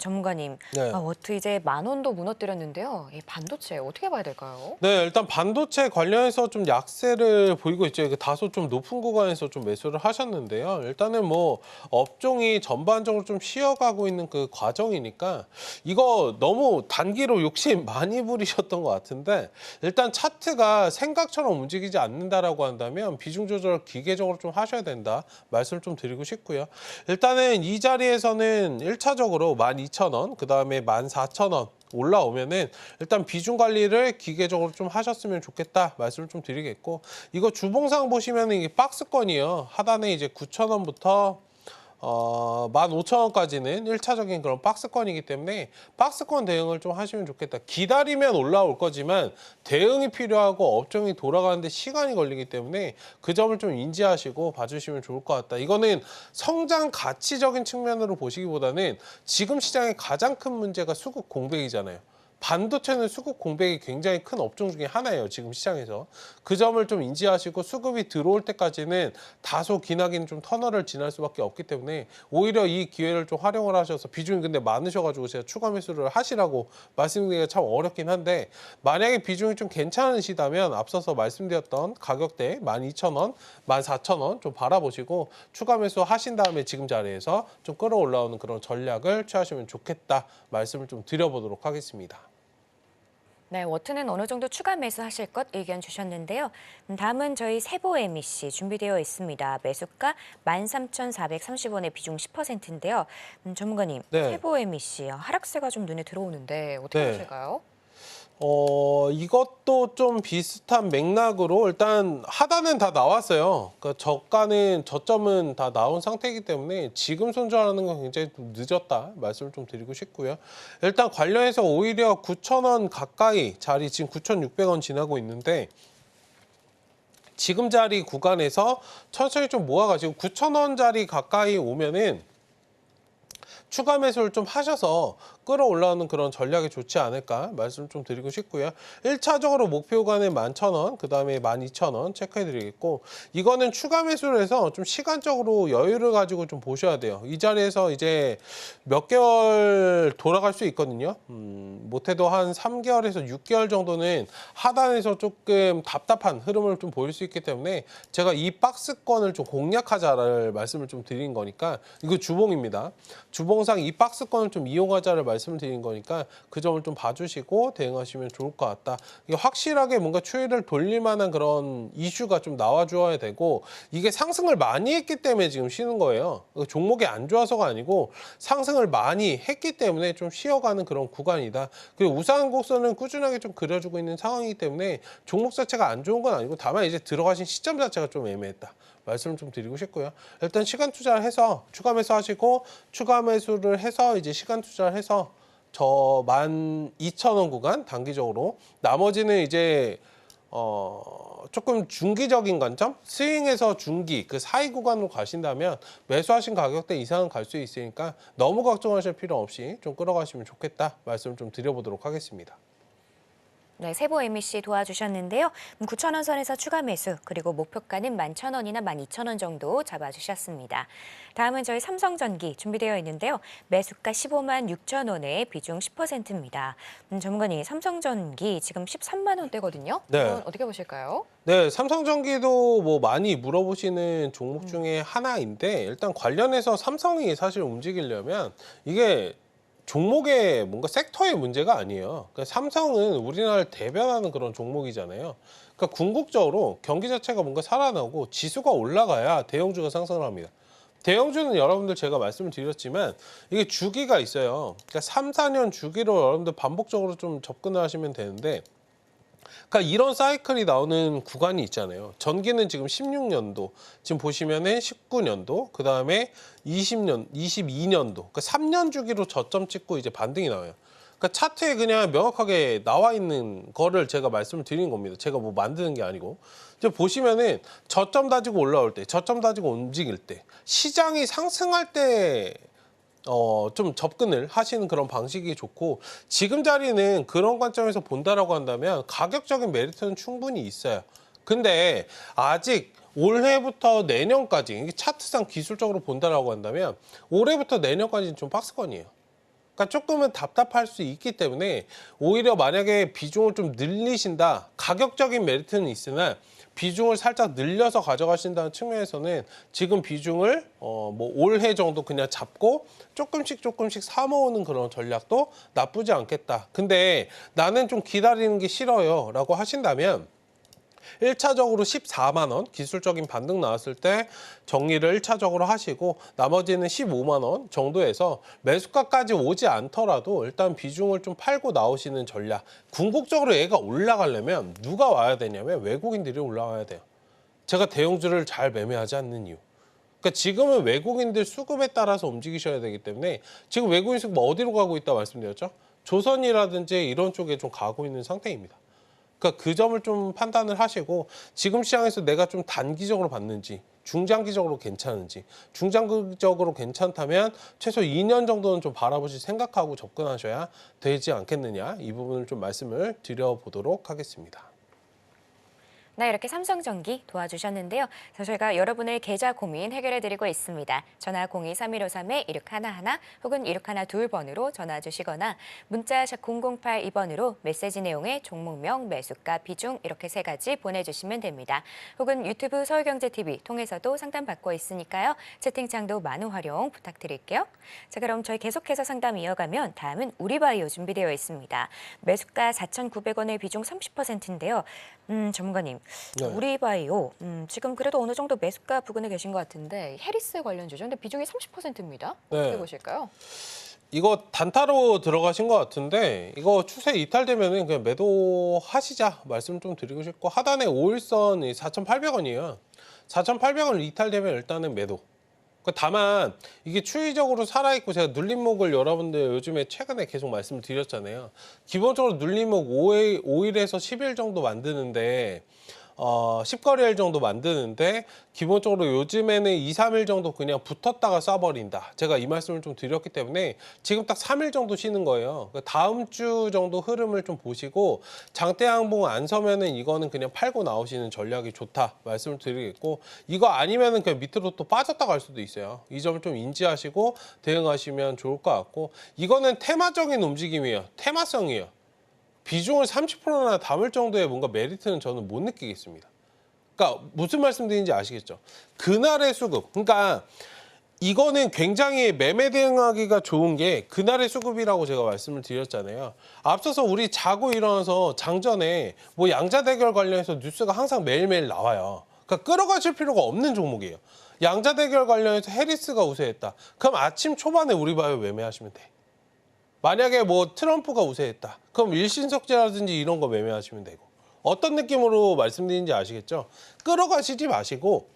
전문가님, 네. 워트 이제 10,000원도 무너뜨렸는데요. 이 반도체 어떻게 봐야 될까요? 네, 일단 반도체 관련해서 좀 약세를 보이고 있죠. 다소 좀 높은 구간에서 좀 매수를 하셨는데요. 일단은 뭐 업종이 전반적으로 좀 쉬어가고 있는 그 과정이니까 이거 너무 단기로 욕심 많이 부리셨던 것 같은데 일단 차트가 생각처럼 움직이지 않는다라고 한다면 비중 조절 기계적으로 좀 하셔야 된다 말씀을 좀 드리고 싶고요. 일단은 이 자리에서는 1차적으로 12,000원, 그 다음에 14,000원 올라오면은 일단 비중 관리를 기계적으로 좀 하셨으면 좋겠다 말씀을 좀 드리겠고, 이거 주봉상 보시면은 이게 박스권이요. 하단에 이제 9,000원부터 15,000원까지는 1차적인 그런 박스권이기 때문에 박스권 대응을 좀 하시면 좋겠다. 기다리면 올라올 거지만 대응이 필요하고 업종이 돌아가는데 시간이 걸리기 때문에 그 점을 좀 인지하시고 봐주시면 좋을 것 같다. 이거는 성장 가치적인 측면으로 보시기보다는 지금 시장의 가장 큰 문제가 수급 공백이잖아요. 반도체는 수급 공백이 굉장히 큰 업종 중에 하나예요. 지금 시장에서. 그 점을 좀 인지하시고 수급이 들어올 때까지는 다소 기나긴 좀 터널을 지날 수밖에 없기 때문에 오히려 이 기회를 좀 활용을 하셔서, 비중이 근데 많으셔가지고 제가 추가 매수를 하시라고 말씀드리기가 참 어렵긴 한데, 만약에 비중이 좀 괜찮으시다면 앞서서 말씀드렸던 가격대 12,000원, 14,000원 좀 바라보시고 추가 매수 하신 다음에 지금 자리에서 좀 끌어올라오는 그런 전략을 취하시면 좋겠다 말씀을 좀 드려보도록 하겠습니다. 네, 워트는 어느 정도 추가 매수하실 것 의견 주셨는데요. 다음은 저희 세보 MEC 준비되어 있습니다. 매수가 13,430원의 비중 10%인데요. 전문가님, 네. 세보 MEC 하락세가 좀 눈에 들어오는데 어떻게 네. 보실까요? 이것도 좀 비슷한 맥락으로 일단 하단은 다 나왔어요. 그러니까 저점은 다 나온 상태이기 때문에 지금 손절하는 건 굉장히 좀 늦었다 말씀을 좀 드리고 싶고요. 일단 관련해서 오히려 9,000원 가까이 자리, 지금 9,600원 지나고 있는데 지금 자리 구간에서 천천히 좀 모아가지고 9,000원짜리 가까이 오면은 추가 매수를 좀 하셔서 끌어올라오는 그런 전략이 좋지 않을까 말씀 좀 드리고 싶고요. 1차적으로 목표 구간에 11,000원, 그 다음에 12,000원 체크해드리겠고, 이거는 추가 매수를 해서 좀 시간적으로 여유를 가지고 좀 보셔야 돼요. 이 자리에서 이제 몇 개월 돌아갈 수 있거든요. 못해도 한 3개월에서 6개월 정도는 하단에서 조금 답답한 흐름을 좀 보일 수 있기 때문에 제가 이 박스권을 좀 공략하자를 말씀을 좀 드린 거니까, 이거 주봉입니다. 주봉상 이 박스권을 좀 이용하자를 말씀을 드린 거니까 그 점을 좀 봐주시고 대응하시면 좋을 것 같다. 이게 확실하게 뭔가 추이를 돌릴 만한 그런 이슈가 좀 나와줘야 되고, 이게 상승을 많이 했기 때문에 지금 쉬는 거예요. 종목이 안 좋아서가 아니고 상승을 많이 했기 때문에 좀 쉬어가는 그런 구간이다. 그리고 우상한 곡선은 꾸준하게 좀 그려주고 있는 상황이기 때문에 종목 자체가 안 좋은 건 아니고, 다만 이제 들어가신 시점 자체가 좀 애매했다 말씀을 좀 드리고 싶고요. 일단 시간 투자를 해서 추가 매수하시고, 추가 매수를 해서 이제 시간 투자를 해서 저 12,000원 구간 단기적으로, 나머지는 이제 조금 중기적인 관점, 스윙에서 중기 그 사이 구간으로 가신다면 매수하신 가격대 이상은 갈 수 있으니까 너무 걱정하실 필요 없이 좀 끌어가시면 좋겠다 말씀을 좀 드려보도록 하겠습니다. 네, 세보 MEC 도와주셨는데요. 9,000원 선에서 추가 매수, 그리고 목표가는 11,000원이나 12,000원 정도 잡아주셨습니다. 다음은 저희 삼성전기 준비되어 있는데요. 매수가 15만 6천 원에 비중 10%입니다. 전문가님, 삼성전기 지금 13만 원대거든요. 네. 이건 어떻게 보실까요? 네, 삼성전기도 뭐 많이 물어보시는 종목 중에 하나인데, 일단 관련해서 삼성이 사실 움직이려면 이게 종목의 뭔가 섹터의 문제가 아니에요. 그러니까 삼성은 우리나라를 대변하는 그런 종목이잖아요. 그러니까 궁극적으로 경기 자체가 뭔가 살아나고 지수가 올라가야 대형주가 상승을 합니다. 대형주는 여러분들 제가 말씀을 드렸지만 이게 주기가 있어요. 그러니까 3, 4년 주기로 여러분들 반복적으로 좀 접근을 하시면 되는데, 그러니까 이런 사이클이 나오는 구간이 있잖아요. 전기는 지금 16년도, 지금 보시면은 19년도, 그 다음에 20년, 22년도, 그러니까 3년 주기로 저점 찍고 이제 반등이 나와요. 그러니까 차트에 그냥 명확하게 나와 있는 거를 제가 말씀을 드린 겁니다. 제가 뭐 만드는 게 아니고. 이제 보시면은 저점 다지고 올라올 때, 저점 다지고 움직일 때, 시장이 상승할 때 좀 접근을 하시는 그런 방식이 좋고, 지금 자리는 그런 관점에서 본다라고 한다면 가격적인 메리트는 충분히 있어요. 근데 아직 올해부터 내년까지, 이게 차트상 기술적으로 본다라고 한다면 올해부터 내년까지는 좀 박스권이에요. 그러니까 조금은 답답할 수 있기 때문에 오히려 만약에 비중을 좀 늘리신다, 가격적인 메리트는 있으나 비중을 살짝 늘려서 가져가신다는 측면에서는 지금 비중을 뭐 올해 정도 그냥 잡고 조금씩 사 모으는 그런 전략도 나쁘지 않겠다. 근데 나는 좀 기다리는 게 싫어요 라고 하신다면 1차적으로 14만 원 기술적인 반등 나왔을 때 정리를 1차적으로 하시고 나머지는 15만 원 정도에서 매수가까지 오지 않더라도 일단 비중을 좀 팔고 나오시는 전략. 궁극적으로 얘가 올라가려면 누가 와야 되냐면 외국인들이 올라와야 돼요. 제가 대형주를 잘 매매하지 않는 이유. 그러니까 지금은 외국인들 수급에 따라서 움직이셔야 되기 때문에 지금 외국인 수급 어디로 가고 있다 말씀드렸죠? 조선이라든지 이런 쪽에 좀 가고 있는 상태입니다. 그러니까 그 점을 좀 판단을 하시고 지금 시장에서 내가 좀 단기적으로 봤는지 중장기적으로 괜찮은지 중장기적으로 괜찮다면 최소 2년 정도는 좀 바라보실 생각하고 접근하셔야 되지 않겠느냐 이 부분을 좀 말씀을 드려보도록 하겠습니다. 네, 이렇게 삼성전기 도와주셨는데요. 저희가 여러분의 계좌 고민 해결해드리고 있습니다. 전화 02-3153-1611 혹은 1612번으로 전화 주시거나 문자 샵 0082번으로 메시지 내용에 종목명, 매수가, 비중 이렇게 3가지 보내주시면 됩니다. 혹은 유튜브 서울경제TV 통해서도 상담받고 있으니까요. 채팅창도 많은 활용 부탁드릴게요. 자, 그럼 저희 계속해서 상담 이어가면 다음은 우리바이오 준비되어 있습니다. 매수가 4,900원의 비중 30%인데요. 전문가님, 네. 우리바이오 지금 그래도 어느 정도 매수가 부근에 계신 것 같은데 해리스 관련주죠. 근데 비중이 30%입니다. 어떻게 네. 보실까요? 이거 단타로 들어가신 것 같은데 이거 추세 이탈되면 그냥 매도하시자 말씀 좀 드리고 싶고 하단에 5일선 4,800원이에요. 4,800원 이탈되면 일단은 매도. 다만 이게 추이적으로 살아있고 제가 눌림목을 여러분들 요즘에 최근에 계속 말씀을 드렸잖아요. 기본적으로 눌림목 5일에서 10일 정도 만드는데 10거래일 정도 만드는데 기본적으로 요즘에는 2, 3일 정도 그냥 붙었다가 쏴버린다. 제가 이 말씀을 좀 드렸기 때문에 지금 딱 3일 정도 쉬는 거예요. 다음 주 정도 흐름을 좀 보시고 장대 항봉 안 서면은 이거는 그냥 팔고 나오시는 전략이 좋다 말씀을 드리겠고 이거 아니면은 그냥 밑으로 또 빠졌다 갈 수도 있어요. 이 점을 좀 인지하시고 대응하시면 좋을 것 같고 이거는 테마적인 움직임이에요. 테마성이에요. 비중을 30%나 담을 정도의 뭔가 메리트는 저는 못 느끼겠습니다. 그러니까 무슨 말씀드리는지 아시겠죠? 그날의 수급. 그러니까 이거는 굉장히 매매 대응하기가 좋은 게 그날의 수급이라고 제가 말씀을 드렸잖아요. 앞서서 우리 자고 일어나서 장전에 뭐 양자 대결 관련해서 뉴스가 항상 매일매일 나와요. 그러니까 끌어가실 필요가 없는 종목이에요. 양자 대결 관련해서 해리스가 우세했다. 그럼 아침 초반에 우리바이오 매매하시면 돼. 만약에 뭐 트럼프가 우세했다. 그럼 일신석재라든지 이런 거 매매하시면 되고. 어떤 느낌으로 말씀드리는지 아시겠죠? 끌어가시지 마시고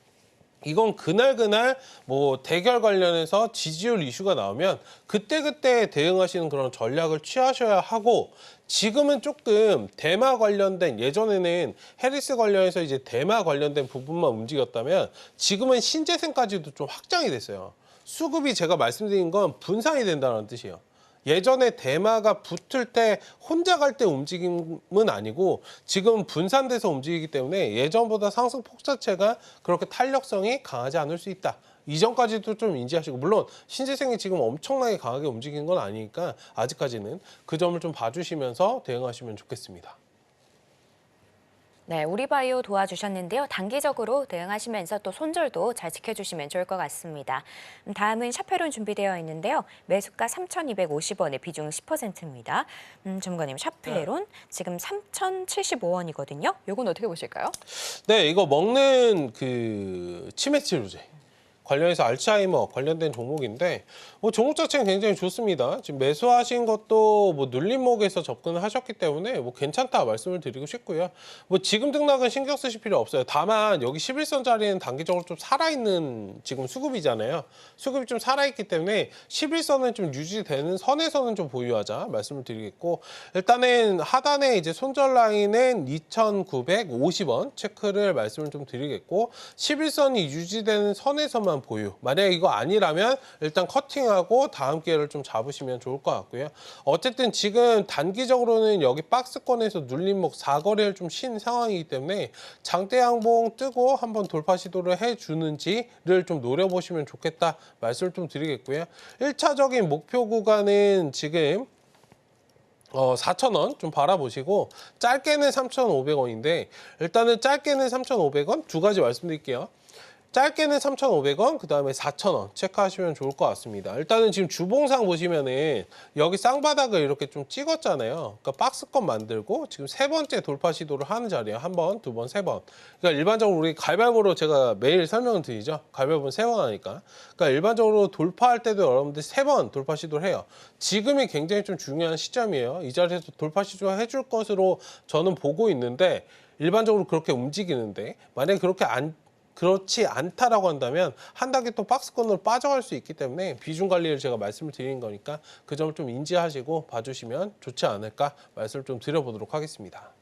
이건 그날 뭐 대결 관련해서 지지율 이슈가 나오면 그때 대응하시는 그런 전략을 취하셔야 하고 지금은 조금 대마 관련된 예전에는 해리스 관련해서 이제 대마 관련된 부분만 움직였다면 지금은 신재생까지도 좀 확장이 됐어요. 수급이 제가 말씀드린 건 분산이 된다는 뜻이에요. 예전에 대마가 붙을 때 혼자 갈 때 움직임은 아니고 지금 분산돼서 움직이기 때문에 예전보다 상승폭 자체가 그렇게 탄력성이 강하지 않을 수 있다. 이전까지도 좀 인지하시고 물론 신재생이 지금 엄청나게 강하게 움직이는 건 아니니까 아직까지는 그 점을 좀 봐주시면서 대응하시면 좋겠습니다. 네, 우리바이오 도와주셨는데요. 단기적으로 대응하시면서 또 손절도 잘 지켜주시면 좋을 것 같습니다. 다음은 샤페론 준비되어 있는데요. 매수가 3,250원의 비중 10%입니다. 전문가님, 샤페론 지금 3,075원이거든요. 이건 어떻게 보실까요? 네, 이거 먹는 그 치매 치료제 관련해서 알츠하이머 관련된 종목인데 종목 자체는 굉장히 좋습니다. 지금 매수하신 것도 뭐 눌림목에서 접근을 하셨기 때문에 뭐 괜찮다 말씀을 드리고 싶고요. 뭐 지금 등락은 신경 쓰실 필요 없어요. 다만 여기 11선짜리는 단기적으로 좀 살아있는 지금 수급이잖아요. 수급이 좀 살아있기 때문에 11선은 좀 유지되는 선에서는 좀 보유하자 말씀을 드리겠고 일단은 하단에 이제 손절 라인은 2,950원 체크를 말씀을 좀 드리겠고 11선이 유지되는 선에서만 보유. 만약에 이거 아니라면 일단 커팅하고 다음 기회를 좀 잡으시면 좋을 것 같고요. 어쨌든 지금 단기적으로는 여기 박스권에서 눌림목 4거래를 좀 쉰 상황이기 때문에 장대 양봉 뜨고 한번 돌파 시도를 해주는지를 좀 노려보시면 좋겠다 말씀을 좀 드리겠고요. 1차적인 목표 구간은 지금 4,000원 좀 바라보시고 짧게는 3,500원인데 일단은 짧게는 3,500원 두 가지 말씀드릴게요. 짧게는 3,500원, 그 다음에 4,000원 체크하시면 좋을 것 같습니다. 일단은 지금 주봉상 보시면은 여기 쌍바닥을 이렇게 좀 찍었잖아요. 그러니까 박스권 만들고 지금 세 번째 돌파 시도를 하는 자리야. 한 번, 두 번, 세 번. 그러니까 일반적으로 우리 가위바위보로 제가 매일 설명을 드리죠. 가위바위보는 세 번 하니까. 그러니까 일반적으로 돌파할 때도 여러분들 세 번 돌파 시도를 해요. 지금이 굉장히 좀 중요한 시점이에요. 이 자리에서 돌파 시도 해줄 것으로 저는 보고 있는데 일반적으로 그렇게 움직이는데 만약에 그렇지 않다라고 한다면 한 단계 또 박스권으로 빠져갈 수 있기 때문에 비중 관리를 제가 말씀을 드리는 거니까 그 점을 좀 인지하시고 봐주시면 좋지 않을까 말씀을 좀 드려보도록 하겠습니다.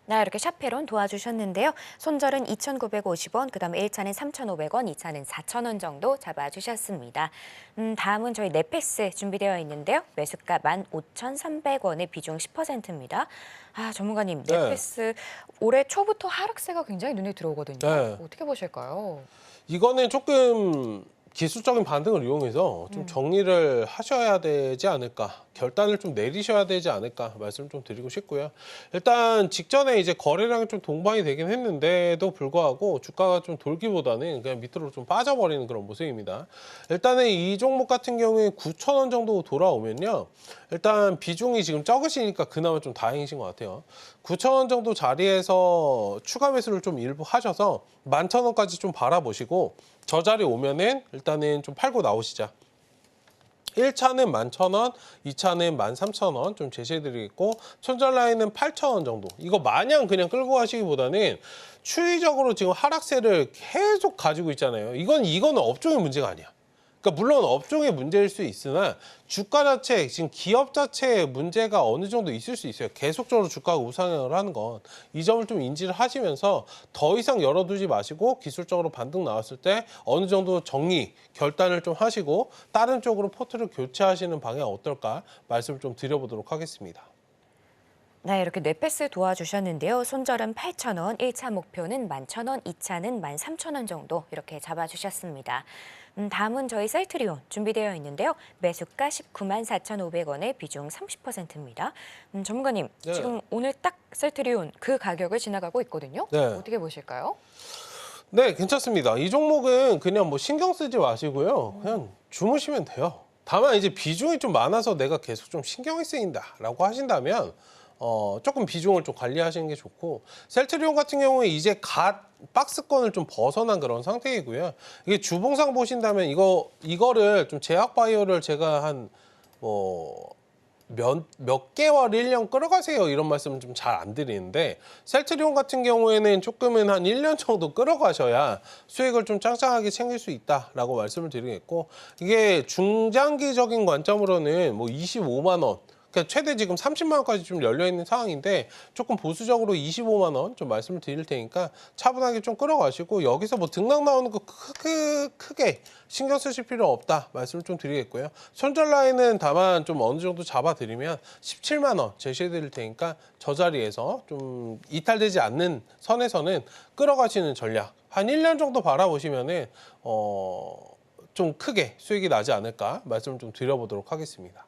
네, 이렇게 샤페론 도와주셨는데요. 손절은 2,950원, 그다음에 1차는 3,500원, 2차는 4,000원 정도 잡아주셨습니다. 다음은 저희 네페스 준비되어 있는데요. 매수가 15,300원의 비중 10%입니다. 전문가님, 네. 네페스 올해 초부터 하락세가 굉장히 눈에 들어오거든요. 네. 어떻게 보실까요? 이거는 조금 기술적인 반등을 이용해서 좀 정리를 하셔야 되지 않을까, 결단을 좀 내리셔야 되지 않을까 말씀 좀 드리고 싶고요. 일단 직전에 이제 거래량이 좀 동반이 되긴 했는데도 불구하고 주가가 좀 돌기보다는 그냥 밑으로 좀 빠져버리는 그런 모습입니다. 일단은 이 종목 같은 경우에 9,000원 정도 돌아오면요. 일단 비중이 지금 적으시니까 그나마 좀 다행이신 것 같아요. 9,000원 정도 자리에서 추가 매수를 좀 일부 하셔서 11,000원까지 좀 바라보시고 저 자리 오면은 일단은 좀 팔고 나오시자. 1차는 11,000원, 2차는 13,000원 좀 제시해드리겠고 손절 라인은 8,000원 정도. 이거 마냥 그냥 끌고 가시기보다는 추이적으로 지금 하락세를 계속 가지고 있잖아요. 이거는 업종의 문제가 아니야. 그러니까 물론 업종의 문제일 수 있으나 주가 자체, 지금 기업 자체의 문제가 어느 정도 있을 수 있어요. 계속적으로 주가가 우상향을 하는 건. 이 점을 좀 인지를 하시면서 더 이상 열어두지 마시고 기술적으로 반등 나왔을 때 어느 정도 정리, 결단을 좀 하시고 다른 쪽으로 포트를 교체하시는 방향 어떨까 말씀을 좀 드려보도록 하겠습니다. 네, 이렇게 뇌패스 도와주셨는데요. 손절은 8,000원, 1차 목표는 11,000원, 2차는 13,000원 정도 이렇게 잡아주셨습니다. 다음은 저희 셀트리온 준비되어 있는데요. 매수가 194,500원의 비중 30%입니다. 전문가님, 네. 지금 오늘 딱 셀트리온 그 가격을 지나가고 있거든요. 네. 어떻게 보실까요? 네, 괜찮습니다. 이 종목은 그냥 뭐 신경 쓰지 마시고요. 그냥 주무시면 돼요. 다만 이제 비중이 좀 많아서 내가 계속 좀 신경이 쓰인다라고 하신다면 조금 비중을 좀 관리하시는 게 좋고 셀트리온 같은 경우에 이제 박스권을 좀 벗어난 그런 상태이고요. 이게 주봉상 보신다면 이거를 좀 제약 바이오를 제가 한 몇 개월, 1년 끌어가세요 이런 말씀은 좀 잘 안 드리는데 셀트리온 같은 경우에는 조금은 한 1년 정도 끌어가셔야 수익을 좀 짱짱하게 챙길 수 있다라고 말씀을 드리겠고 이게 중장기적인 관점으로는 뭐 25만 원 그러니까 최대 지금 30만 원까지 좀 열려 있는 상황인데 조금 보수적으로 25만 원 좀 말씀을 드릴 테니까 차분하게 좀 끌어가시고 여기서 뭐 등락 나오는 거 크게 신경 쓰실 필요 없다 말씀을 좀 드리겠고요. 손절 라인은 다만 좀 어느 정도 잡아드리면 17만 원 제시해 드릴 테니까 저 자리에서 좀 이탈되지 않는 선에서는 끌어가시는 전략 한 1년 정도 바라보시면은 좀 크게 수익이 나지 않을까 말씀을 좀 드려보도록 하겠습니다.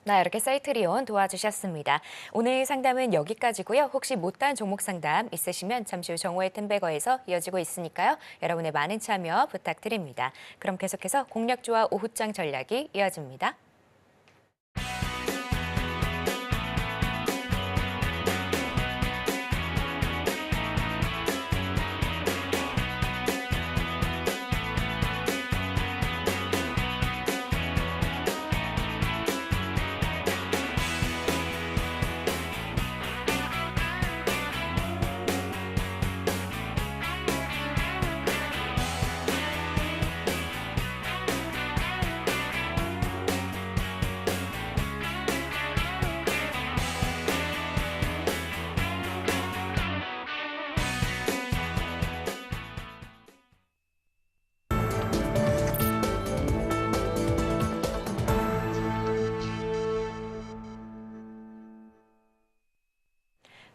네, 이렇게 셀트리온 도와주셨습니다. 오늘 상담은 여기까지고요. 혹시 못다한 종목 상담 있으시면 잠시 후 정오의 템베거에서 이어지고 있으니까요. 여러분의 많은 참여 부탁드립니다. 그럼 계속해서 공략주와 오후장 전략이 이어집니다.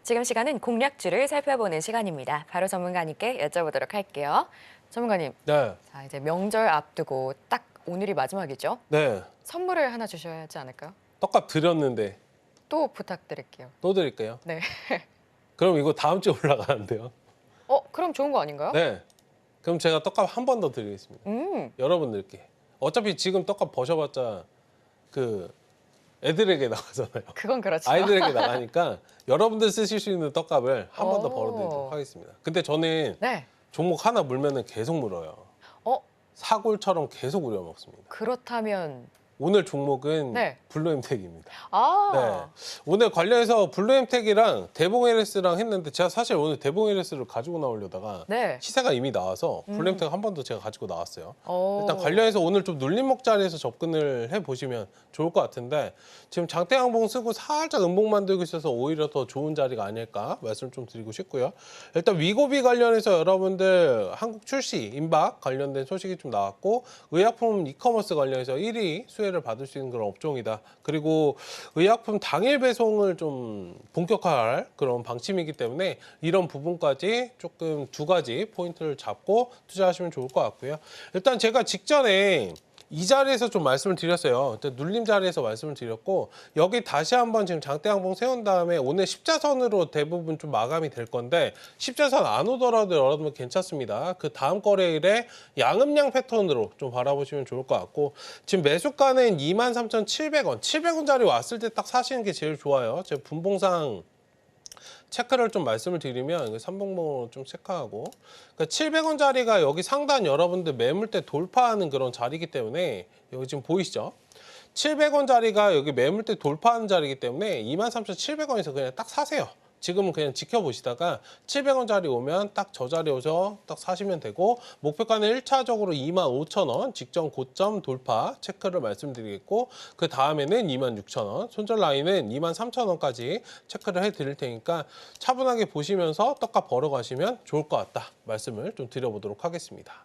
지금 시간은 공략주를 살펴보는 시간입니다. 바로 전문가님께 여쭤보도록 할게요. 전문가님, 네. 자, 이제 명절 앞두고 딱 오늘이 마지막이죠? 네. 선물을 하나 주셔야 하지 않을까요? 떡값 드렸는데 또 부탁드릴게요. 또 드릴게요. 네. 그럼 이거 다음 주에 올라가는데요. 그럼 좋은 거 아닌가요? 네. 그럼 제가 떡값 한 번 더 드리겠습니다. 여러분들께. 어차피 지금 떡값 버셔봤자 그 애들에게 나가잖아요. 그건 그렇죠. 아이들에게 나가니까 여러분들 쓰실 수 있는 떡값을 한 번 더 오. 벌어드리도록 하겠습니다. 근데 저는 네. 종목 하나 물면은 계속 물어요. 어, 사골처럼 계속 우려 먹습니다. 그렇다면 오늘 종목은 네. 블루엠텍입니다. 아, 네. 오늘 관련해서 블루엠텍이랑 대봉에르스랑 했는데 제가 사실 오늘 대봉에르스를 가지고 나오려다가 네. 시세가 이미 나와서 블루엠텍 한 번 더 제가 가지고 나왔어요. 오. 일단 관련해서 오늘 좀 눌림목 자리에서 접근을 해보시면 좋을 것 같은데 지금 장대양봉 쓰고 살짝 음봉 만들고 있어서 오히려 더 좋은 자리가 아닐까 말씀 좀 드리고 싶고요. 일단 위고비 관련해서 여러분들 한국 출시 임박 관련된 소식이 좀 나왔고 의약품 이커머스 관련해서 1위 수혜를 받을 수 있는 그런 업종이다. 그리고 의약품 당일 배송을 좀 본격화할 그런 방침이기 때문에 이런 부분까지 조금 두 가지 포인트를 잡고 투자하시면 좋을 것 같고요. 일단 제가 직전에 이 자리에서 좀 말씀을 드렸어요. 눌림 자리에서 말씀을 드렸고 여기 다시 한번 지금 장대양봉 세운 다음에 오늘 십자선으로 대부분 좀 마감이 될 건데 십자선 안 오더라도 여러분 괜찮습니다. 그 다음 거래일에 양음양 패턴으로 좀 바라보시면 좋을 것 같고 지금 매수가는 23,700원 700원 자리 왔을 때 딱 사시는 게 제일 좋아요. 제 분봉상 체크를 좀 말씀을 드리면 삼봉봉으로 좀 체크하고 그러니까 700원짜리가 여기 상단 여러분들 매물대 돌파하는 그런 자리이기 때문에 여기 지금 보이시죠? 700원짜리가 여기 매물대 돌파하는 자리이기 때문에 23,700원에서 그냥 딱 사세요. 지금은 그냥 지켜보시다가 700원짜리 오면 딱 저 자리에 오셔 딱 사시면 되고 목표가는 1차적으로 25,000원 직전 고점 돌파 체크를 말씀드리겠고 그 다음에는 26,000원 손절 라인은 23,000원까지 체크를 해드릴 테니까 차분하게 보시면서 떡값 벌어가시면 좋을 것 같다 말씀을 좀 드려보도록 하겠습니다.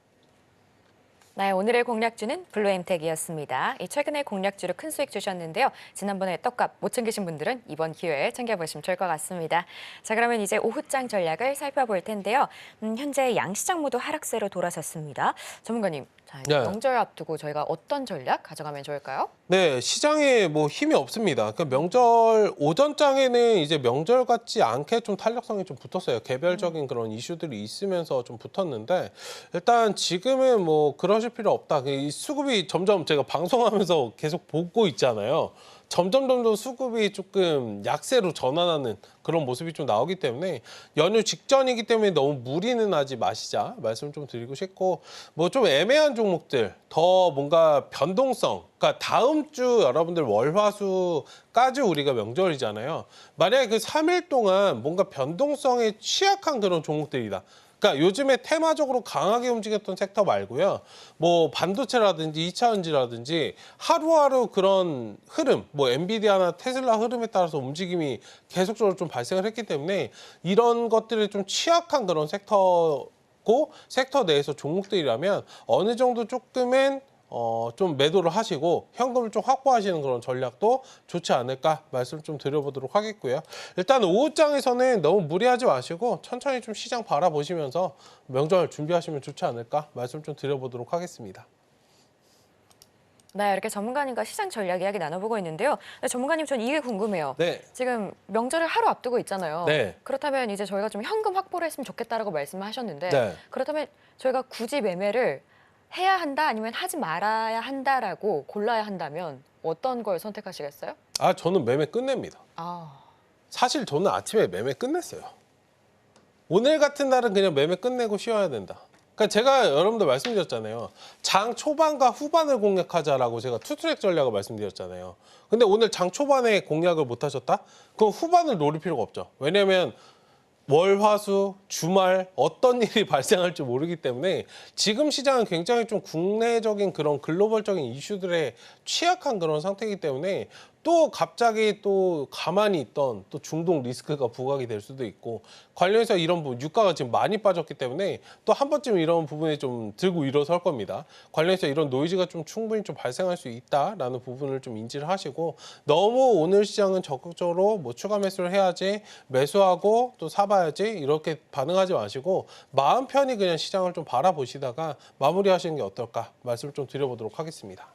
네, 오늘의 공략주는 블루엠텍이었습니다. 최근에 공략주로 큰 수익 주셨는데요. 지난번에 떡값 못 챙기신 분들은 이번 기회에 챙겨보시면 좋을 것 같습니다. 자, 그러면 이제 오후장 전략을 살펴볼 텐데요. 현재 양시장 모두 하락세로 돌아섰습니다. 전문가님, 자, 네. 명절 앞두고 저희가 어떤 전략 가져가면 좋을까요? 네, 시장에 뭐 힘이 없습니다. 그 명절 오전장에는 이제 명절 같지 않게 좀 탄력성이 좀 붙었어요. 개별적인 그런 이슈들이 있으면서 좀 붙었는데 일단 지금은 뭐 그러실 필요 없다. 이 수급이 점점 제가 방송하면서 계속 보고 있잖아요. 점점 수급이 조금 약세로 전환하는 그런 모습이 좀 나오기 때문에 연휴 직전이기 때문에 너무 무리는 하지 마시자 말씀 좀 드리고 싶고 뭐 좀 애매한 종목들 더 뭔가 변동성 그러니까 다음 주 여러분들 월화수까지 우리가 명절이잖아요. 만약에 그 3일 동안 뭔가 변동성에 취약한 그런 종목들이다. 그러니까 요즘에 테마적으로 강하게 움직였던 섹터 말고요. 뭐 반도체라든지 2차전지라든지 하루하루 그런 흐름, 뭐 엔비디아나 테슬라 흐름에 따라서 움직임이 계속적으로 좀 발생을 했기 때문에 이런 것들에 좀 취약한 그런 섹터고 섹터 내에서 종목들이라면 어느 정도 조금은 좀 매도를 하시고 현금을 좀 확보하시는 그런 전략도 좋지 않을까 말씀 좀 드려보도록 하겠고요. 일단 오후장에서는 너무 무리하지 마시고 천천히 좀 시장 바라보시면서 명절 준비하시면 좋지 않을까 말씀 좀 드려보도록 하겠습니다. 네, 이렇게 전문가님과 시장 전략 이야기 나눠보고 있는데요. 네, 전문가님, 전 이게 궁금해요. 네. 지금 명절을 하루 앞두고 있잖아요. 네. 그렇다면 이제 저희가 좀 현금 확보를 했으면 좋겠다라고 말씀을 하셨는데 네. 그렇다면 저희가 굳이 매매를 해야 한다 아니면 하지 말아야 한다라고 골라야 한다면 어떤 걸 선택하시겠어요? 저는 매매 끝냅니다. 사실 저는 아침에 매매 끝냈어요. 오늘 같은 날은 그냥 매매 끝내고 쉬어야 된다. 그러니까 제가 여러분들 말씀드렸잖아요. 장 초반과 후반을 공략하자라고 제가 투트랙 전략을 말씀드렸잖아요. 근데 오늘 장 초반에 공략을 못 하셨다? 그럼 후반을 노릴 필요가 없죠. 왜냐하면 월, 화, 수, 주말 어떤 일이 발생할지 모르기 때문에 지금 시장은 굉장히 좀 국내적인 그런 글로벌적인 이슈들에 취약한 그런 상태이기 때문에 또 갑자기 또 가만히 있던 또 중동 리스크가 부각이 될 수도 있고 관련해서 이런 부분 유가가 지금 많이 빠졌기 때문에 또 한 번쯤 이런 부분이 좀 들고 일어설 겁니다. 관련해서 이런 노이즈가 좀 충분히 좀 발생할 수 있다라는 부분을 좀 인지를 하시고 너무 오늘 시장은 적극적으로 뭐 추가 매수를 해야지 매수하고 또 사봐야지 이렇게 반응하지 마시고 마음 편히 그냥 시장을 좀 바라보시다가 마무리하시는 게 어떨까 말씀을 좀 드려보도록 하겠습니다.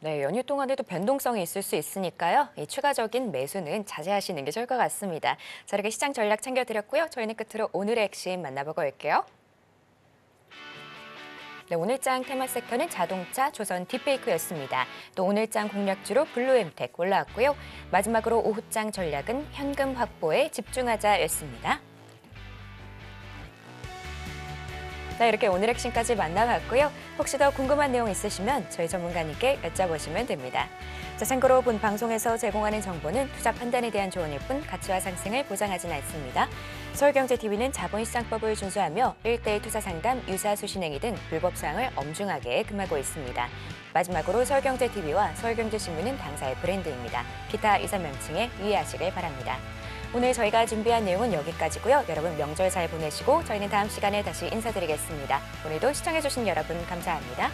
네, 연휴 동안에도 변동성이 있을 수 있으니까요. 이 추가적인 매수는 자제하시는 게 좋을 것 같습니다. 자, 이렇게 시장 전략 챙겨드렸고요. 저희는 끝으로 오늘의 핵심 만나보고 올게요. 네, 오늘장 테마 섹터는 자동차, 조선, 딥페이크였습니다. 또 오늘장 공략주로 블루엠텍 올라왔고요. 마지막으로 오후장 전략은 현금 확보에 집중하자였습니다. 네, 이렇게 오늘 핵심까지 만나봤고요. 혹시 더 궁금한 내용 있으시면 저희 전문가님께 여쭤보시면 됩니다. 자, 참고로 본 방송에서 제공하는 정보는 투자 판단에 대한 조언일 뿐 가치와 상승을 보장하진 않습니다. 서울경제TV는 자본시장법을 준수하며 1:1 투자 상담, 유사 수신행위 등 불법 사항을 엄중하게 금하고 있습니다. 마지막으로 서울경제TV와 서울경제신문은 당사의 브랜드입니다. 기타 이사 명칭에 유의하시길 바랍니다. 오늘 저희가 준비한 내용은 여기까지고요. 여러분 명절 잘 보내시고 저희는 다음 시간에 다시 인사드리겠습니다. 오늘도 시청해주신 여러분 감사합니다.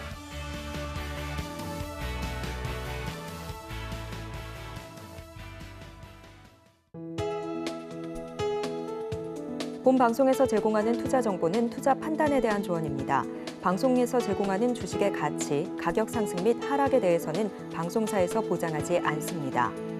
본 방송에서 제공하는 투자 정보는 투자 판단에 대한 조언입니다. 방송에서 제공하는 주식의 가치, 가격 상승 및 하락에 대해서는 방송사에서 보장하지 않습니다.